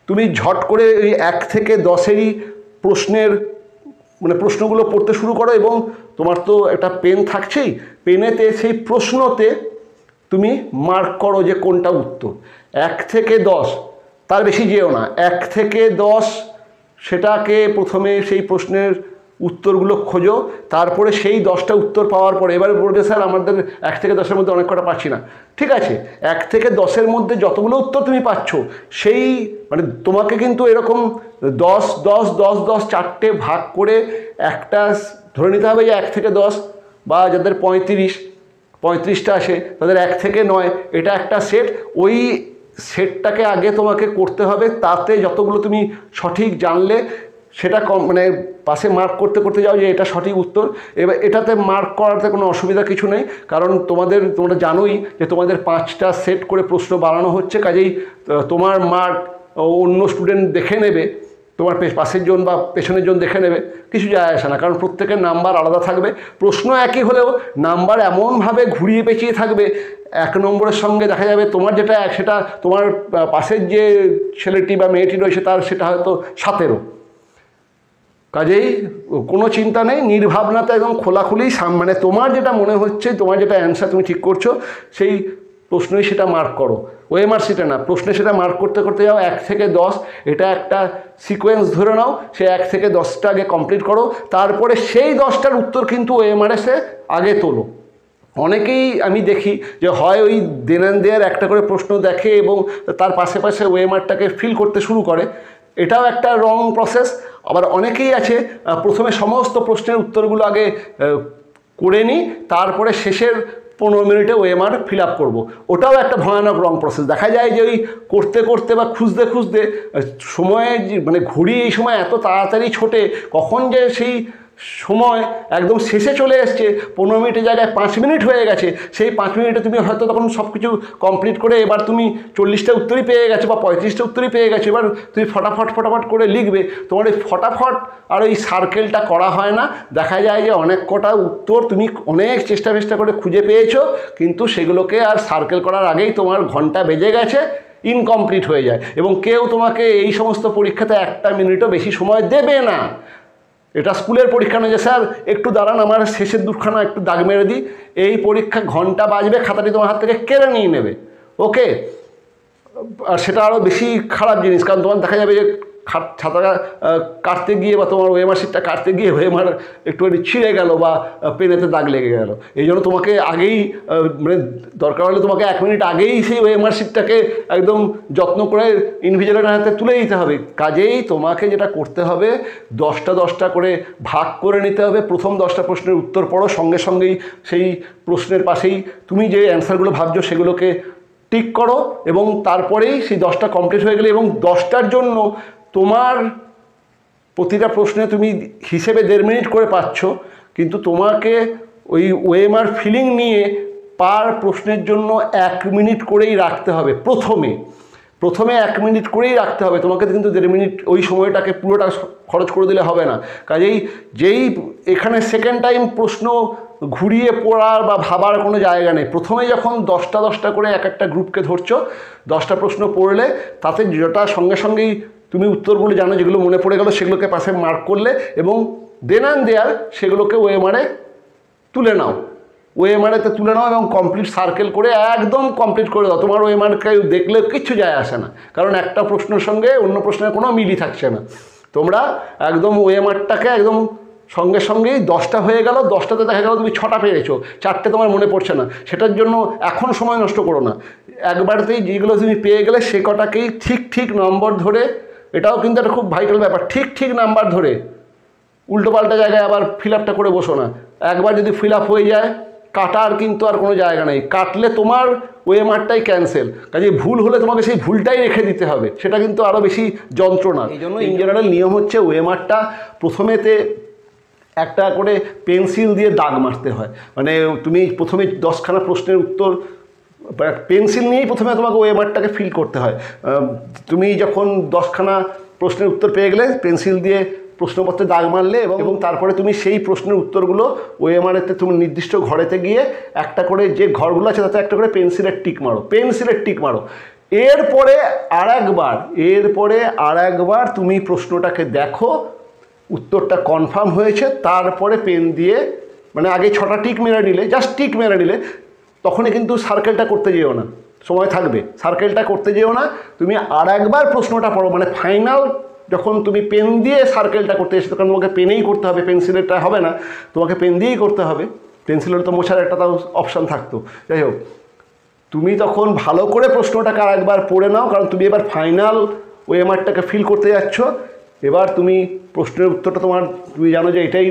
তুমি ঝট করে এই 1 থেকে 10-এরই প্রশ্নের মানে প্রশ্নগুলো পড়তে শুরু করো, এবং তোমার তো একটা পেন থাকছেই, পেনেতে সেই প্রশ্নতে তুমি মার্ক করো যে কোনটা উত্তর। 1 থেকে 10, তার বেশি যেও না, 1 থেকে 10 সেটাকে প্রথমে সেই প্রশ্নের উত্তরগুলো খোঁজো, তারপরে সেই 10টা উত্তর পাওয়ার পরে এবারে বলবে স্যার আমাদের 1 থেকে 10-এর মধ্যে অনেক কটা পাচ্ছি না। ঠিক আছে, 1 থেকে 10-এর মধ্যে যতগুলো উত্তর তুমি পাচ্ছ সেই মানে তোমাকে কিন্তু এরকম 10 10 10 10 4টে ভাগ করে একটা ধরে নিতে হবে যে 1 থেকে 10, বা যাদের 35টা আসে তাদের 1 থেকে 9, এটা একটা সেট। ওই সেটটাকে আগে তোমাকে করতে হবে, তাতে যতগুলো তুমি সঠিক জানলে সেটা মানে পাশে মার্ক করতে করতে যাও যে এটা সঠিক উত্তর। এবার এটাতে মার্ক করাতে কোনো অসুবিধা কিছু নেই, কারণ তোমরা জানোই যে তোমাদের 5টা সেট করে প্রশ্ন বানানো হচ্ছে, কাজেই তোমার মার্ক অন্য স্টুডেন্ট দেখে নেবে, তোমার পাশের জন বা পেছনের জন দেখে নেবে, কিছু যায় আসে না, কারণ প্রত্যেকের নাম্বার আলাদা থাকবে। প্রশ্ন একই হলেও নাম্বার এমনভাবে ঘুরিয়ে পেঁচিয়ে থাকবে, 1 নম্বরের সঙ্গে দেখা যাবে তোমার যেটা 1 সেটা তোমার পাশের যে ছেলেটি বা মেয়েটি রয়েছে তার সেটা হয়তো 17। কাজেই কোনো চিন্তা নেই, নির্ভাবনাতে একদম খোলাখুলি মানে তোমার যেটা মনে হচ্ছে, তোমার যেটা অ্যান্সার তুমি ঠিক করছো সেই প্রশ্নই সেটা মার্ক করো। ওএমআর শিটে না, প্রশ্নে সেটা মার্ক করতে করতে যাও 1 থেকে 10, এটা একটা সিকোয়েন্স ধরে নাও, সে 1 থেকে 10টা আগে কমপ্লিট করো, তারপরে সেই 10টার উত্তর কিন্তু ওএমআরে সে আগে তোলো। অনেকেই আমি দেখি যে হয় ওই দেনান দেয়ার একটা করে প্রশ্ন দেখে এবং তার পাশে পাশে ওএমআরটাকে ফিল করতে শুরু করে, এটাও একটা রং প্রসেস। আবার অনেকেই আছে প্রথমে সমস্ত প্রশ্নের উত্তরগুলো আগে করে নিই, তারপরে শেষের 15 মিনিটে ওএমআর ফিল আপ করবো, ওটাও একটা ভয়ানক রং প্রসেস। দেখা যায় যে ওই করতে করতে বা খুঁজতে খুঁজতে সময়ে মানে ঘড়ি এই সময় এত তাড়াতাড়ি ছোটে, কখন যে সেই সময় একদম শেষে চলে এসছে, 15 মিনিটের জায়গায় 5 মিনিট হয়ে গেছে, সেই 5 মিনিটে তুমি হয়তো তখন সব কিছু কমপ্লিট করে এবার তুমি 40টা উত্তরই পেয়ে গেছো বা 35টা উত্তরই পেয়ে গেছো, এবার তুমি ফটাফট করে লিখবে। তোমার এই ফটাফট আর ওই সার্কেলটা করা হয় না, দেখা যায় যে অনেক কটা উত্তর তুমি অনেক চেষ্টা করে খুঁজে পেয়েছো, কিন্তু সেগুলোকে আর সার্কেল করার আগেই তোমার ঘন্টা বেজে গেছে, ইনকমপ্লিট হয়ে যায়। এবং কেউ তোমাকে এই সমস্ত পরীক্ষাতে 1টা মিনিটও বেশি সময় দেবে না। এটা স্কুলের পরীক্ষা নয় যে স্যার একটু দাঁড়ান আমার শেষের দুখানা একটু দাগ মেরে দিই, এই পরীক্ষা ঘন্টা বাজবে, খাতাটি তোমার হাত থেকে কেড়ে নিয়ে নেবে। ওকে, আর সেটা আরও বেশি খারাপ জিনিস, কারণ তোমার দেখা যাবে যে ছাতা কাটতে গিয়ে বা তোমার ওএমআর শিটটা কাটতে গিয়ে ওএমআর একটুখানি ছিঁড়ে গেল বা পেনেতে দাগ লেগে গেল। এই জন্য তোমাকে আগেই মানে দরকার হলে তোমাকে 1 মিনিট আগেই সেই ওএমআর শিটটাকে একদম যত্ন করে ইনভিজিলেটরের হাতে তুলে দিতে হবে। কাজেই তোমাকে যেটা করতে হবে 10টা করে ভাগ করে নিতে হবে। প্রথম 10টা প্রশ্নের উত্তর পড়ো, সঙ্গে সঙ্গেই সেই প্রশ্নের পাশেই তুমি যে অ্যান্সারগুলো ভাবছো সেগুলোকে টিক করো, এবং তারপরেই সেই 10টা কমপ্লিট হয়ে গেলে, এবং 10টার জন্য তোমার প্রতিটা প্রশ্নে তুমি হিসেবে 1.5 মিনিট করে পাচ্ছ, কিন্তু তোমাকে ওই ওএমআর ফিলিং নিয়ে পার প্রশ্নের জন্য 1 মিনিট করেই রাখতে হবে। প্রথমে 1 মিনিট করেই রাখতে হবে, তোমাকে কিন্তু 1.5 মিনিট ওই সময়টাকে পুরোটা খরচ করে দিলে হবে না। কাজেই যেই এখানে সেকেন্ড টাইম প্রশ্ন ঘুরিয়ে পড়ার বা ভাবার কোনো জায়গা নেই। প্রথমে যখন 10টা করে একটা গ্রুপকে ধরছো, 10টা প্রশ্ন পড়লে তাতে যেটা সঙ্গে সঙ্গেই তুমি উত্তরগুলো জানো, যেগুলো মনে পড়ে গেল সেগুলোকে পাশে মার্ক করলে, এবং দেনান দেয়ার সেগুলোকে ওএমআরে তুলে নাও, ওএমআরেতে তুলে নাও এবং কমপ্লিট সার্কেল করে একদম কমপ্লিট করে দাও। তোমার ওএমআরকে দেখলে কিচ্ছু যায় আসে না, কারণ একটা প্রশ্নের সঙ্গে অন্য প্রশ্নের কোনো মিলই থাকছে না। তোমরা একদম ওএমআরটাকে একদম সঙ্গে সঙ্গেই 10টা হয়ে গেল, 10টাতে দেখা গেল তুমি 6টা পেরেছো, 4টে তোমার মনে পড়ছে না, সেটার জন্য এখন সময় নষ্ট করো না। একবারতেই যেগুলো তুমি পেয়ে গেলে সে কটাকেই ঠিক নম্বর ধরে, এটাও কিন্তু একটা খুব ভাইটাল ব্যাপার, ঠিক নাম্বার ধরে উল্টোপাল্টা জায়গায় আবার ফিল আপটা করে বসো না। একবার যদি ফিল আপ হয়ে যায় কাটার কিন্তু আর কোনো জায়গা নেই, কাটলে তোমার ওএমআরটাই ক্যান্সেল, কাজে ভুল হলে তোমাকে সেই ভুলটাই রেখে দিতে হবে, সেটা কিন্তু আরও বেশি যন্ত্রণা। এই জন্য ইন জেনারেল নিয়ম হচ্ছে ওএমআরটা প্রথমেতে একটা করে পেন্সিল দিয়ে দাগ মারতে হয়, মানে তুমি প্রথমে 10খানা প্রশ্নের উত্তর পেন্সিল নিয়েই প্রথমে তোমাকে ওএমআরটাকে ফিল করতে হয়। তুমি যখন 10খানা প্রশ্নের উত্তর পেয়ে গেলে পেন্সিল দিয়ে প্রশ্নপত্রে দাগ মারলে এবং তারপরে তুমি সেই প্রশ্নের উত্তরগুলো ওএমআরেতে তুমি নির্দিষ্ট ঘরেতে গিয়ে একটা করে যে ঘরগুলো আছে তাতে একটা করে পেন্সিলের টিক মারো। এরপরে আর একবার তুমি প্রশ্নটাকে দেখো, উত্তরটা কনফার্ম হয়েছে, তারপরে পেন দিয়ে মানে আগে 6টা টিক মেরে নিলে, জাস্ট টিক মেরে নিলে, তখনই কিন্তু সার্কেলটা করতে যেও না, সময় থাকবে, সার্কেলটা করতে যেও না, তুমি আর একবার প্রশ্নটা পড়ো, মানে ফাইনাল যখন তুমি পেন দিয়ে সার্কেলটা করতে এসে, তখন তোমাকে পেনেই করতে হবে, পেন্সিলেরটা হবে না, তোমাকে পেন দিয়েই করতে হবে, পেন্সিলের তো মোছার একটা তাও অপশান থাকতো। যাই হোক, তুমি তখন ভালো করে প্রশ্নটাকে আর একবার পড়ে নাও, কারণ তুমি এবার ফাইনাল ওএমআরটাকে ফিল করতে যাচ্ছ। এবার তুমি প্রশ্নের উত্তরটা তুমি জানো যে এটাই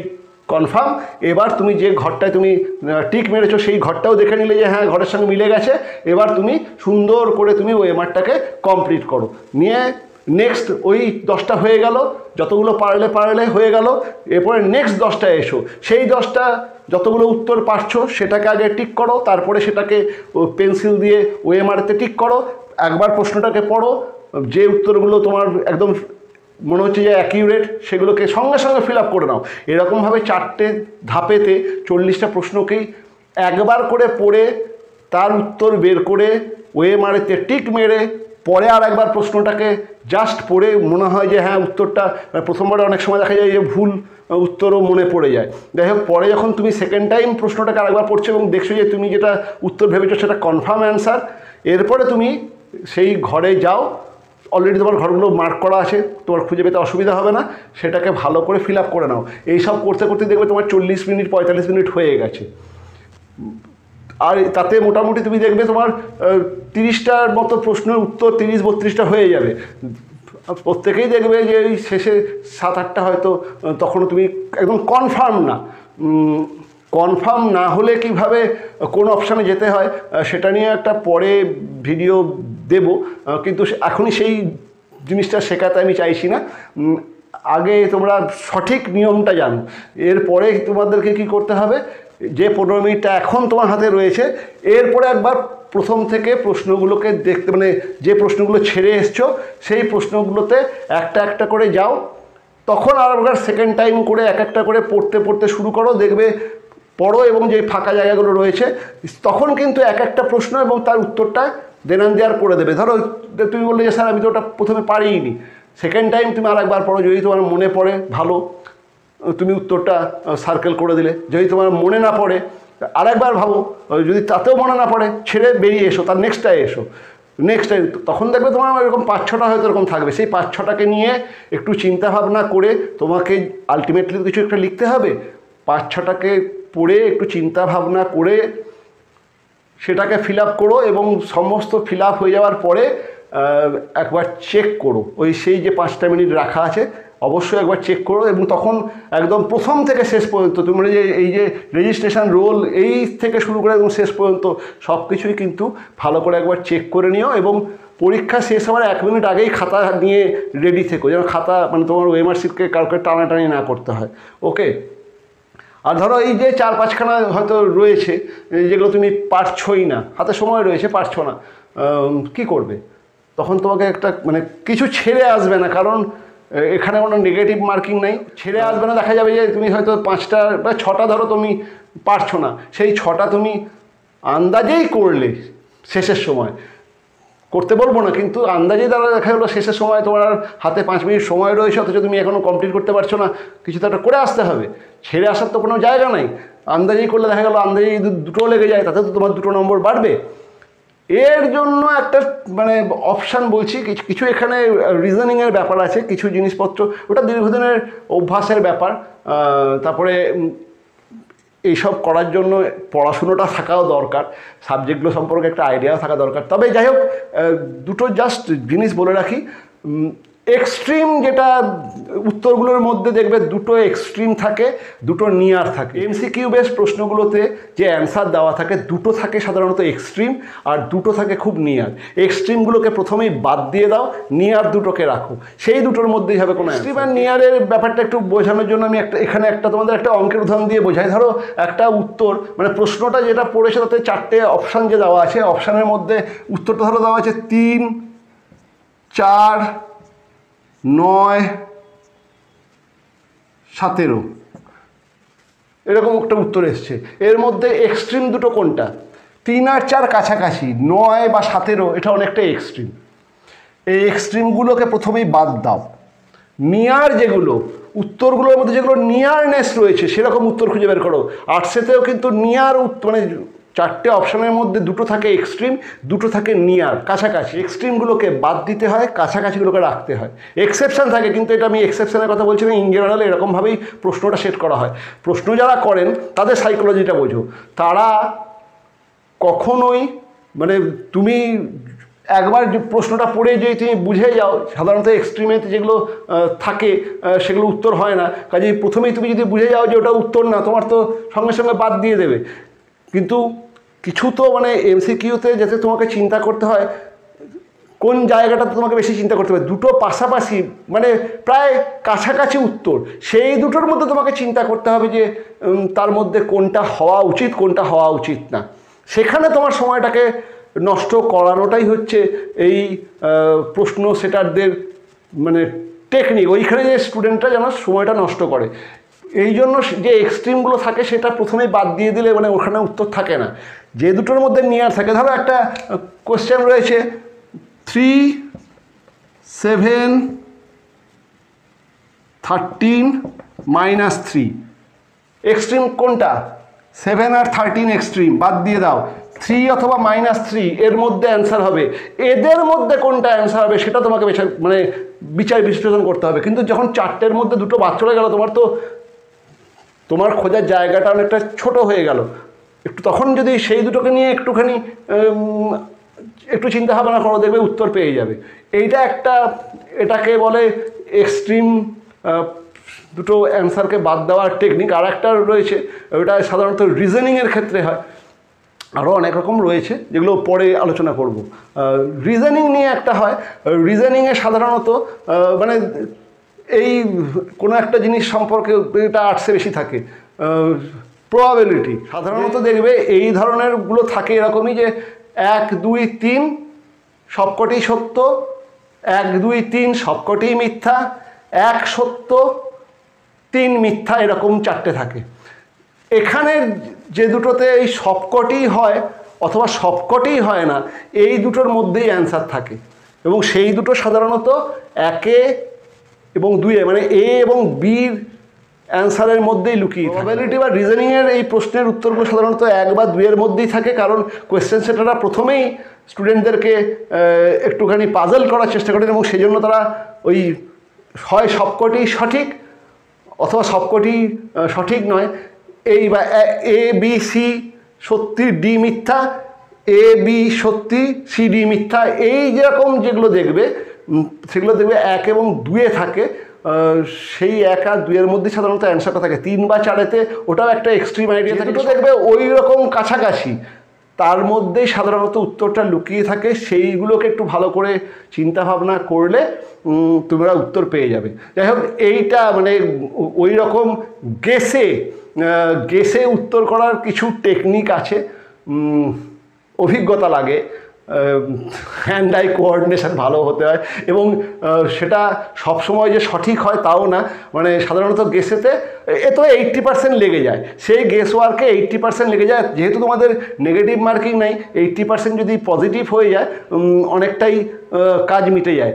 কনফার্ম, এবার তুমি যে ঘরটায় তুমি টিক মেরেছো সেই ঘরটাও দেখে নিলে যে হ্যাঁ ঘরের সঙ্গে মিলে গেছে, এবার তুমি সুন্দর করে তুমি ওএমআরটাকে কমপ্লিট করো, নিয়ে নেক্সট ওই 10টা হয়ে গেল, যতগুলো পারলে হয়ে গেল, এরপরে নেক্সট 10টায় এসো, সেই 10টা যতগুলো উত্তর পারছো সেটাকে আগে টিক করো, তারপরে সেটাকে পেন্সিল দিয়ে ওএমআরতে টিক করো, একবার প্রশ্নটাকে পড়ো, যে উত্তরগুলো তোমার একদম মনে হচ্ছে যে অ্যাকিউরেট সেগুলোকে সঙ্গে সঙ্গে ফিল আপ করে নাও। এরকমভাবে 4টে ধাপেতে 40টা প্রশ্নকেই একবার করে পড়ে তার উত্তর বের করে ওএমআরতে টিক মেরে পরে আর একবার প্রশ্নটাকে জাস্ট পড়ে মনে হয় যে হ্যাঁ উত্তরটা, প্রথমবারে অনেক সময় দেখা যায় যে ভুল উত্তরও মনে পড়ে যায়। যাই হোক, পরে যখন তুমি সেকেন্ড টাইম প্রশ্নটাকে আরেকবার পড়ছো এবং দেখছো যে তুমি যেটা উত্তর ভেবেছো সেটা কনফার্ম অ্যান্সার, এরপরে তুমি সেই ঘরে যাও, অলরেডি তোমার ঘরগুলো মার্ক করা আছে, তোমার খুঁজে পেতে অসুবিধা হবে না, সেটাকে ভালো করে ফিল আপ করে নাও। এইসব করতে করতে দেখবে তোমার 40 মিনিট 45 মিনিট হয়ে গেছে, আর তাতে মোটামুটি তুমি দেখবে তোমার 30টার মতো প্রশ্নের উত্তর 30-32টা হয়ে যাবে। প্রত্যেকেই দেখবে যে এই শেষে 7-8টা হয়তো তখনও তুমি একদম কনফার্ম না হলে কিভাবে কোন অপশানে যেতে হয় সেটা নিয়ে একটা পরে ভিডিও দেব, কিন্তু এখনই সেই জিনিসটা শেখাতে আমি চাইছি না। আগে তোমরা সঠিক নিয়মটা জানো, এরপরে তোমাদেরকে কি করতে হবে, যে 15 মিনিটটা এখন তোমার হাতে রয়েছে, এরপরে একবার প্রথম থেকে প্রশ্নগুলোকে দেখতে, মানে যে প্রশ্নগুলো ছেড়ে এসছো সেই প্রশ্নগুলোতে একটা একটা করে যাও, তখন আরেকবার সেকেন্ড টাইম করে এক একটা করে পড়তে শুরু করো, দেখবে পড়ো এবং যে ফাঁকা জায়গাগুলো রয়েছে তখন কিন্তু এক একটা প্রশ্ন এবং তার উত্তরটা দেনান দেওয়ার করে দেবে। ধরো তুমি বললে যে স্যার আমি তো ওটা প্রথমে পারিনি, সেকেন্ড টাইম তুমি আরেকবার পড়ো, যদি তোমার মনে পড়ে ভালো, তুমি উত্তরটা সার্কেল করে দিলে, যদি তোমার মনে না পড়ে আরেকবার ভাবো, যদি তাতেও মনে না পড়ে ছেড়ে বেরিয়ে এসো, তার নেক্সটটায় এসো, তখন দেখবে তোমার এরকম 5-6টা হয়তো এরকম থাকবে, সেই 5-6টাকে নিয়ে একটু চিন্তা ভাবনা করে তোমাকে আলটিমেটলি কিছু একটা লিখতে হবে, 5-6টাকে পড়ে একটু চিন্তা ভাবনা করে সেটাকে ফিল আপ করো এবং সমস্ত ফিল আপ হয়ে যাওয়ার পরে একবার চেক করো, সেই যে 5টা মিনিট রাখা আছে অবশ্যই একবার চেক করো, এবং তখন একদম প্রথম থেকে শেষ পর্যন্ত তুমি যে এই যে রেজিস্ট্রেশন রোল এই থেকে শুরু করে একদম শেষ পর্যন্ত সব কিছুই কিন্তু ভালো করে একবার চেক করে নিও, এবং পরীক্ষা শেষ হওয়ার 1 মিনিট আগেই খাতা নিয়ে রেডি থেকো, যেন খাতা মানে তোমার ওএমআর শিটকে কাউকে টানাটানি না করতে হয়। ওকে, আর ধরো এই যে 4-5খানা হয়তো রয়েছে যেগুলো তুমি পারছোই না, হাতে সময় রয়েছে পারছো না, কি করবে? তখন তোমাকে একটা মানে কিছু ছেড়ে আসবে না, কারণ এখানে কোনো নেগেটিভ মার্কিং নাই, ছেড়ে আসবে না। দেখা যাবে যে তুমি হয়তো 5টা বা 6টা ধরো তুমি পারছো না, সেই 6টা তুমি আন্দাজেই করলে শেষের সময়, করতে বলবো না কিন্তু আন্দাজেই দ্বারা দেখা গেলো শেষের সময় তোমার হাতে 5 মিনিট সময় রয়েছে, অথচ তুমি এখনও কমপ্লিট করতে পারছো না, কিছু তো একটা করে আসতে হবে, ছেড়ে আসার তো কোনো জায়গা নাই। আন্দাজেই করলে দেখা গেলো আন্দাজেই 2টো লেগে যায়, তাতে তো তোমার 2 নম্বর বাড়বে। এর জন্য একটা মানে অপশান বলছি, কিছু এখানে রিজনিংয়ের ব্যাপার আছে, কিছু জিনিসপত্র ওটা দীর্ঘদিনের অভ্যাসের ব্যাপার, তারপরে এইসব করার জন্য পড়াশুনোটা থাকাও দরকার, সাবজেক্টগুলো সম্পর্কে একটা আইডিয়াও থাকা দরকার। তবে যাই হোক, দুটো জাস্ট জিনিস বলে রাখি, এক্সট্রিম যেটা উত্তরগুলোর মধ্যে দেখবে দুটো এক্সট্রিম থাকে, দুটো নিয়ার থাকে। এমসিকিউ বেস প্রশ্নগুলোতে যে অ্যান্সার দেওয়া থাকে দুটো থাকে সাধারণত এক্সট্রিম, আর দুটো থাকে খুব নিয়ার। এক্সট্রিমগুলোকে প্রথমেই বাদ দিয়ে দাও, নিয়ার দুটোকে রাখো, সেই দুটোর মধ্যেই হবে কোনো এক্সট্রিম আর নিয়ারের ব্যাপারটা একটু বোঝানোর জন্য আমি এখানে তোমাদের একটা অঙ্কের উদাহরণ দিয়ে বোঝাই। ধরো একটা উত্তর, মানে প্রশ্নটা যেটা পড়েছে তাতে 4টে অপশান যে দেওয়া আছে, অপশানের মধ্যে উত্তরটা ধরো দেওয়া আছে 3, 4, 9, 17, এরকম একটা উত্তর এসছে। এর মধ্যে এক্সট্রিম দুটো কোনটা? 3 আর 4 কাছাকাছি, 9 বা 17 এটা অনেকটা এক্সট্রিম। এই এক্সট্রিমগুলোকে প্রথমেই বাদ দাও। নিয়ার যেগুলো উত্তরগুলোর মধ্যে যেগুলো নিয়ারনেস রয়েছে সেরকম উত্তর খুঁজে বের করো। আর্টসেতেও কিন্তু নিয়ার মানে 4টে অপশানের মধ্যে দুটো থাকে এক্সট্রিম, দুটো থাকে নিয়ার, কাছাকাছি। এক্সট্রিমগুলোকে বাদ দিতে হয়, কাছাকাছিগুলোকে রাখতে হয়। এক্সেপশান থাকে, কিন্তু এটা আমি এক্সেপশানের কথা বলছি না, ইন জেনারেল এরকমভাবেই প্রশ্নটা সেট করা হয়। প্রশ্ন যারা করেন তাদের সাইকোলজিটা বোঝো। তারা কখনোই, মানে তুমি একবার প্রশ্নটা পড়ে যদি তুমি বুঝে যাও, সাধারণত এক্সট্রিমেতে যেগুলো থাকে সেগুলো উত্তর হয় না, কাজেই প্রথমেই তুমি যদি বুঝে যাও যে ওটা উত্তর না, তোমার তো সঙ্গে সঙ্গে বাদ দিয়ে দেবে। কিন্তু কিছু তো মানে এমসিকিউতে যাতে তোমাকে চিন্তা করতে হয় কোন জায়গাটাতে তোমাকে বেশি চিন্তা করতে হবে, দুটো পাশাপাশি মানে প্রায় কাছাকাছি উত্তর, সেই দুটোর মধ্যে তোমাকে চিন্তা করতে হবে যে তার মধ্যে কোনটা হওয়া উচিত, কোনটা হওয়া উচিত না। সেখানে তোমার সময়টাকে নষ্ট করানোটাই হচ্ছে এই প্রশ্ন সেটারদের মানে টেকনিক। ওইখানে যে স্টুডেন্টরা যেন সময়টা নষ্ট করে, এই জন্য যে এক্সট্রিমগুলো থাকে সেটা প্রথমেই বাদ দিয়ে দিলে মানে ওখানে উত্তর থাকে না। যে দুটোর মধ্যে নিয়ার থাকে, ধরো একটা কোশ্চেন রয়েছে 3, 7, 13, -3, এক্সট্রিম কোনটা? 7 আর 13 এক্সট্রিম, বাদ দিয়ে দাও। 3 অথবা -3 এর মধ্যে অ্যান্সার হবে, এদের মধ্যে কোনটা অ্যান্সার হবে সেটা তোমাকে মানে বিচার বিশ্লেষণ করতে হবে। কিন্তু যখন 4টের মধ্যে দুটো বাদ চলে গেল, তোমার খোঁজার জায়গাটা অনেকটা ছোট হয়ে গেল। একটু তখন যদি সেই দুটোকে নিয়ে একটুখানি একটু চিন্তা ভাবনা করো, দেখবে উত্তর পেয়ে যাবে। এটাকে বলে এক্সট্রিম দুটো অ্যান্সারকে বাদ দেওয়ার টেকনিক। আর একটা রয়েছে, ওটা সাধারণত রিজনিংয়ের ক্ষেত্রে হয়, আরও অনেক রকম রয়েছে যেগুলো পরে আলোচনা করব। রিজনিং নিয়ে একটা হয়, রিজনিংয়ে সাধারণত মানে এই কোনো একটা জিনিস সম্পর্কে, এটা আর্টসে বেশি থাকে, প্রবাবিলিটি। সাধারণত দেখবে এই ধরনেরগুলো থাকে এরকমই যে 1, 2, 3 সবকটি সত্য, 1, 2, 3 সবকটি মিথ্যা, 1 সত্য 3 মিথ্যা, এরকম 4টে থাকে। এখানে যে দুটোতে এই সবকটি হয় অথবা সবকটিই হয় না, এই দুটোর মধ্যেই অ্যান্সার থাকে, এবং সেই দুটো সাধারণত 1 এবং 2 মানে এ এবং বির অ্যান্সারের মধ্যেই লুকিয়ে থাকে। প্রবাবিলিটি বা রিজনিংয়ের এই প্রশ্নের উত্তরগুলো সাধারণত 1 বা 2 এর মধ্যেই থাকে, কারণ কোয়েশ্চেন সেটাররা প্রথমেই স্টুডেন্টদেরকে একটুখানি পাজল করার চেষ্টা করেন, এবং সেই জন্য তারা ওই হয় সবকটি সঠিক অথবা সবকটি সঠিক নয়, এই বা এ বি সি সত্যি, ডি মিথ্যা, এ বি সত্যি, সি ডি মিথ্যা, এই যেরকম যেগুলো দেখবে সেগুলো দেখবে 1 এবং 2 থাকে। সেই 1 আর 2 এর মধ্যে সাধারণত অ্যান্সারটা থাকে। 3 বা 4-এতে ওটাও একটা এক্সট্রিম আইডিয়া থাকে, তো দেখবে ওই রকম কাছাকাছি, তার মধ্যেই সাধারণত উত্তরটা লুকিয়ে থাকে। সেইগুলোকে একটু ভালো করে চিন্তা ভাবনা করলে তোমরা উত্তর পেয়ে যাবে। যাই হোক, এইটা মানে ওই রকম গেসে উত্তর করার কিছু টেকনিক আছে, অভিজ্ঞতা লাগে, হ্যান্ড আই কোঅর্ডিনেশন ভালো হতে হয়, এবং সেটা সবসময় যে সঠিক হয় তাও না। মানে সাধারণত গেসেতে তো 80% লেগে যায়, সেই গেস ওয়ার্কে 80% লেগে যায়। যেহেতু তোমাদের নেগেটিভ মার্কিং নাই, 80% যদি পজিটিভ হয়ে যায় অনেকটাই কাজ মিটে যায়।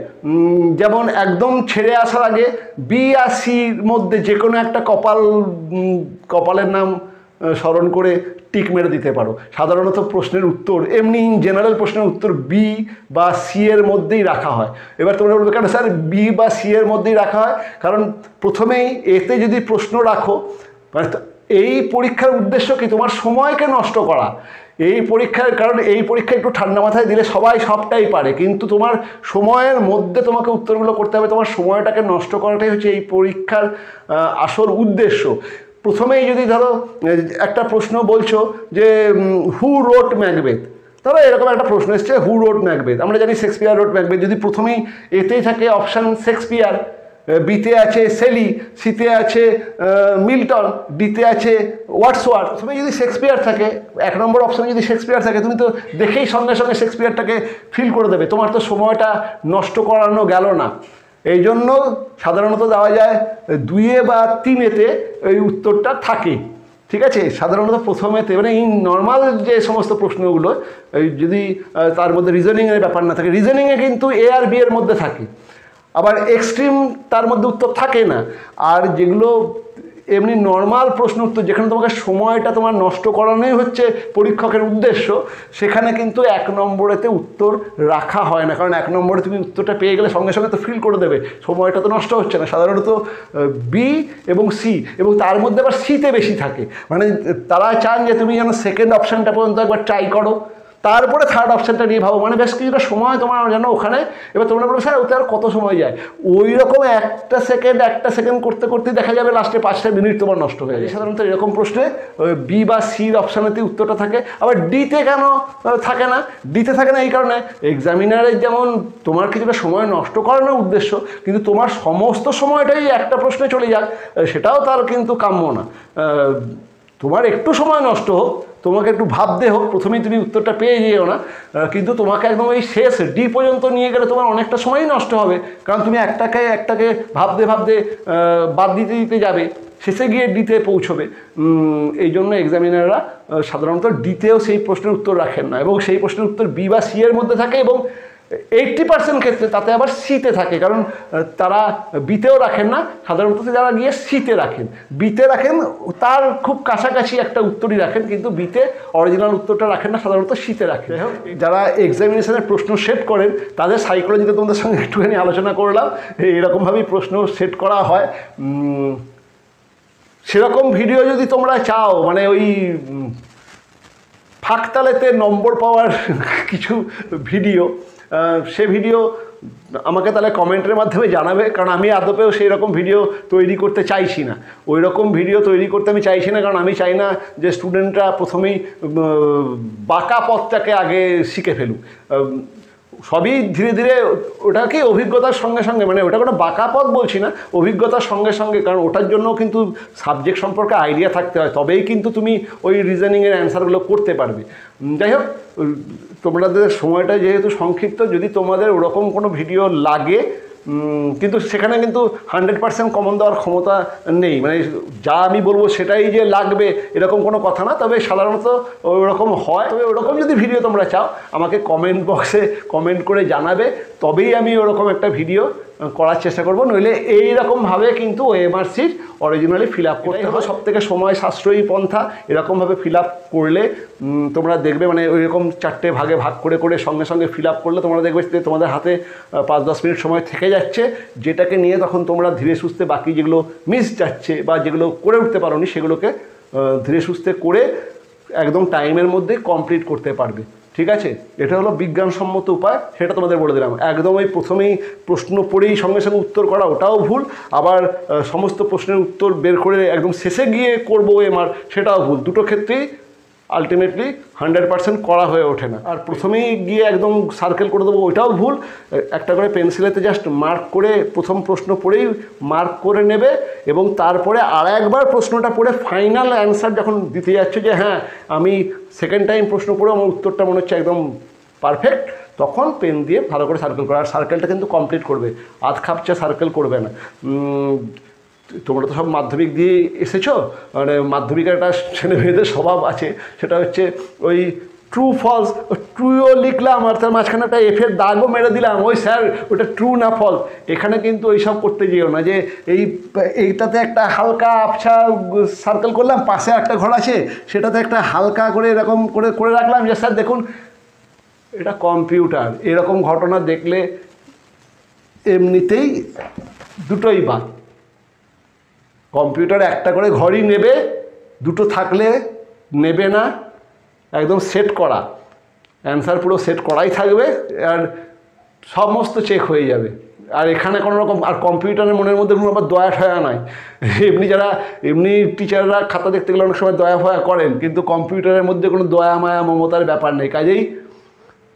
যেমন একদম ছেড়ে আসার আগে বি আর সির মধ্যে যে কোনো একটা কপালের নাম স্মরণ করে টিক মেরে দিতে পারো। সাধারণত প্রশ্নের উত্তর এমনি জেনারেল প্রশ্নের উত্তর বি বা সি এর মধ্যেই রাখা হয়। এবার তোমরা বলবে কেন স্যার বি বা সি এর মধ্যেই রাখা হয়? কারণ প্রথমেই এতে যদি প্রশ্ন রাখো, মানে এই পরীক্ষার উদ্দেশ্য কি? তোমার সময়কে নষ্ট করা। এই পরীক্ষার কারণ এই পরীক্ষা একটু ঠান্ডা মাথায় দিলে সবাই সবটাই পারে, কিন্তু তোমার সময়ের মধ্যে তোমাকে উত্তরগুলো করতে হবে। তোমার সময়টাকে নষ্ট করাটাই হচ্ছে এই পরীক্ষার আসল উদ্দেশ্য। প্রথমেই যদি ধরো একটা প্রশ্ন বলছো যে হু রোট ম্যাকবেথ, ধরো এরকম একটা প্রশ্ন এসছে হু রোট ম্যাকবেথ, আমরা জানি শেক্সপিয়ার রোট ম্যাকবেথ। যদি প্রথমেই এতেই থাকে অপশান শেক্সপিয়ার, বিতে আছে সেলি, সিতে আছে মিল্টন, ডিতে আছে ওয়ার্ডসওয়ার্থ। প্রথমে যদি শেক্সপিয়ার থাকে, 1 নম্বর অপশানে যদি শেক্সপিয়ার থাকে, তুমি তো দেখেই সঙ্গে সঙ্গে শেক্সপিয়ারটাকে ফিল করে দেবে, তোমার তো সময়টা নষ্ট করানো গেল না। এই জন্য সাধারণত দেওয়া যায় 2 বা 3-এতে এই উত্তরটা থাকে, ঠিক আছে। সাধারণত প্রথমেতে মানে এই নর্মাল যে সমস্ত প্রশ্নগুলো যদি তার মধ্যে রিজনিংয়ের ব্যাপার না থাকে, রিজনিংয়ে কিন্তু এ আর বি এর মধ্যে থাকে, আবার এক্সট্রিম তার মধ্যে উত্তর থাকে না। আর যেগুলো এমনি নর্মাল প্রশ্ন উত্তর, যেখানে তোমাকে সময়টা তোমার নষ্ট করানোই হচ্ছে পরীক্ষকের উদ্দেশ্য, সেখানে কিন্তু 1 নম্বরেতে উত্তর রাখা হয় না। কারণ 1 নম্বরে তুমি উত্তরটা পেয়ে গেলে সঙ্গে সঙ্গে তো ফিল করে দেবে, সময়টা তো নষ্ট হচ্ছে না। সাধারণত বি এবং সি, এবং তার মধ্যে আবার সিতে বেশি থাকে, মানে তারা চান যে তুমি যেন সেকেন্ড অপশানটা পর্যন্ত একবার ট্রাই করো, তারপরে থার্ড অপশানটা নিয়ে ভাবো, মানে বেশ কিছুটা সময় তোমার যেন ওখানে। এবার তোমরা বলো স্যার ওতে আর কত সময় যায়? ওই রকম একটা সেকেন্ড করতে করতে দেখা যাবে লাস্টে 5 মিনিট তোমার নষ্ট হয়ে যায়। সাধারণত এরকম প্রশ্নে বি বা সির অপশানেতেই উত্তরটা থাকে। আবার ডিতে কেন থাকে না? ডিতে থাকে না এই কারণে, এক্সামিনারের যেমন তোমার কিছুটা সময় নষ্ট করানোর উদ্দেশ্য, কিন্তু তোমার সমস্ত সময়টাই একটা প্রশ্নে চলে যাক, সেটাও তার কিন্তু কাম্য না। তোমার একটু সময় নষ্ট হোক, তোমাকে একটু ভাবতে হোক, প্রথমেই তুমি উত্তরটা পেয়ে যেও না, কিন্তু তোমাকে একদম এই শেষ ডি পর্যন্ত নিয়ে গেলে তোমার অনেকটা সময়ই নষ্ট হবে। কারণ তুমি একটাকে ভাবতে বাদ দিতে যাবে, শেষে গিয়ে ডিতে পৌঁছবে। এই জন্য এক্সামিনাররা সাধারণত ডিতেও সেই প্রশ্নের উত্তর রাখেন না, এবং সেই প্রশ্নের উত্তর বি বা সি এর মধ্যে থাকে, এবং 80% ক্ষেত্রে তাতে আবার সিতে থাকে। কারণ তারা বিতেও রাখেন না, সাধারণত যারা গিয়ে সিতে রাখেন, বিতে রাখেন তার খুব কাছাকাছি একটা উত্তরই রাখেন, কিন্তু বিতে অরিজিনাল উত্তরটা রাখেন না, সাধারণত সিতে রাখেন। যারা এক্সামিনেশনের প্রশ্ন সেট করেন তাদের সাইকোলজিতে তোমাদের সঙ্গে একটুখানি আলোচনা করলাম। এরকমভাবেই প্রশ্ন সেট করা হয়। সেরকম ভিডিও যদি তোমরা চাও, মানে ওই ফাঁকতালেতে নম্বর পাওয়ার কিছু ভিডিও, সে ভিডিও আমাকে তাহলে কমেন্টের মাধ্যমে জানাবে, কারণ আমি আদপেও সেই রকম ভিডিও তৈরি করতে চাইছি না। ওই রকম ভিডিও তৈরি করতে আমি চাইছি না, কারণ আমি চাই না যে স্টুডেন্টরা প্রথমেই বাঁকা পথটাকে আগে শিখে ফেলুক। সবই ধীরে ধীরে, ওটাকে অভিজ্ঞতার সঙ্গে সঙ্গে, মানে ওটা কোনো বাঁকা পথ বলছি না, অভিজ্ঞতার সঙ্গে সঙ্গে, কারণ ওটার জন্য কিন্তু সাবজেক্ট সম্পর্কে আইডিয়া থাকতে হয়, তবেই কিন্তু তুমি ওই রিজনিংয়ের অ্যান্সারগুলো করতে পারবে। যাই হোক, তোমাদের সময়টা যেহেতু সংক্ষিপ্ত, যদি তোমাদের ওরকম কোনো ভিডিও লাগে, কিন্তু সেখানে কিন্তু 100% কমন দেওয়ার ক্ষমতা নেই, মানে যা আমি বলবো সেটাই যে লাগবে এরকম কোনো কথা না। তবে সাধারণত ওরকম হয়। তবে ওরকম যদি ভিডিও তোমরা চাও, আমাকে কমেন্ট বক্সে কমেন্ট করে জানাবে, তবেই আমি ওরকম একটা ভিডিও করার চেষ্টা করব। নইলে এইরকমভাবে কিন্তু OMR sheet originally fill up করতে হবে। সবথেকে সময় সাশ্রয়ী পন্থা, এরকমভাবে ফিল আপ করলে তোমরা দেখবে, মানে ওইরকম 4টে ভাগে ভাগ করে সঙ্গে সঙ্গে ফিল আপ করলে তোমরা দেখবে যে তোমাদের হাতে 5-10 মিনিট সময় থেকে যাচ্ছে, যেটাকে নিয়ে তখন তোমরা ধীরে সুস্থে বাকি যেগুলো মিস যাচ্ছে বা যেগুলো করে উঠতে পারোনি, সেগুলোকে ধীরে সুস্থে করে একদম টাইমের মধ্যে কমপ্লিট করতে পারবে। ঠিক আছে, এটা হলো বিজ্ঞানসম্মত উপায়, সেটা তোমাদের বলে দিলাম। একদম ওই প্রথমেই প্রশ্ন পড়েই সঙ্গে সঙ্গে উত্তর করা, ওটাও ভুল। আবার সমস্ত প্রশ্নের উত্তর বের করে একদম শেষে গিয়ে করবো ওএমআর, সেটাও ভুল। দুটো ক্ষেত্রেই আলটিমেটলি 100% করা হয়ে ওঠে না। আর প্রথমেই গিয়ে একদম সার্কেল করে দেবো, ওইটাও ভুল। একটা করে পেন্সিলেতে জাস্ট মার্ক করে প্রথম প্রশ্ন পড়েই মার্ক করে নেবে, এবং তারপরে আর একবার প্রশ্নটা পড়ে ফাইনাল অ্যান্সার যখন দিতে যাচ্ছে যে হ্যাঁ আমি সেকেন্ড টাইম প্রশ্ন পড়ে আমার উত্তরটা মনে হচ্ছে একদম পারফেক্ট, তখন পেন দিয়ে ভালো করে সার্কেল করা। আর সার্কেলটা কিন্তু কমপ্লিট করবে, আধ খাপচা সার্কেল করবে না। তোমরা তো সব মাধ্যমিক দিয়ে এসেছো, মানে মাধ্যমিকের একটা ছেলে মেয়েদের স্বভাব আছে, সেটা হচ্ছে ওই ট্রু ফলস, ট্রুও লিখলাম আর তার মাঝখানে একটা এফের দাগও মেরে দিলাম, ওই স্যার ওটা ট্রু না ফলস। এখানে কিন্তু এইসব করতে যেও না, যে এইটাতে একটা হালকা আবছা সার্কেল করলাম, পাশে একটা ঘর আছে সেটাতে একটা হালকা করে এরকম করে রাখলাম যে স্যার দেখুন এটা কম্পিউটার। এরকম ঘটনা দেখলে এমনিতেই দুটোই বাদ। কম্পিউটার একটা করে ঘরই নেবে, দুটো থাকলে নেবে না, একদম সেট করা অ্যান্সার, পুরো সেট করাই থাকবে আর সমস্ত চেক হয়ে যাবে। আর এখানে কোনো রকম আর কম্পিউটারের মনের মধ্যে কোনো আবার দয়া ঠয়া নাই। এমনি টিচাররা খাতা দেখতে গেলে অনেক সময় দয়া ফয়া করেন, কিন্তু কম্পিউটারের মধ্যে কোনো দয়া মায়া মমতার ব্যাপার নেই। কাজেই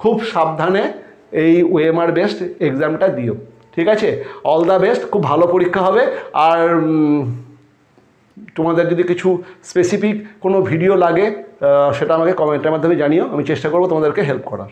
খুব সাবধানে এই ওএমআর বেসড এক্সামটা দিও, ঠিক আছে? অল দ্য বেস্ট, খুব ভালো পরীক্ষা হবে। আর তোমাদের যদি কিছু স্পেসিফিক কোনো ভিডিও লাগে সেটা আমাকে কমেন্টের মাধ্যমে জানিও, আমি চেষ্টা করবো তোমাদেরকে হেল্প করার।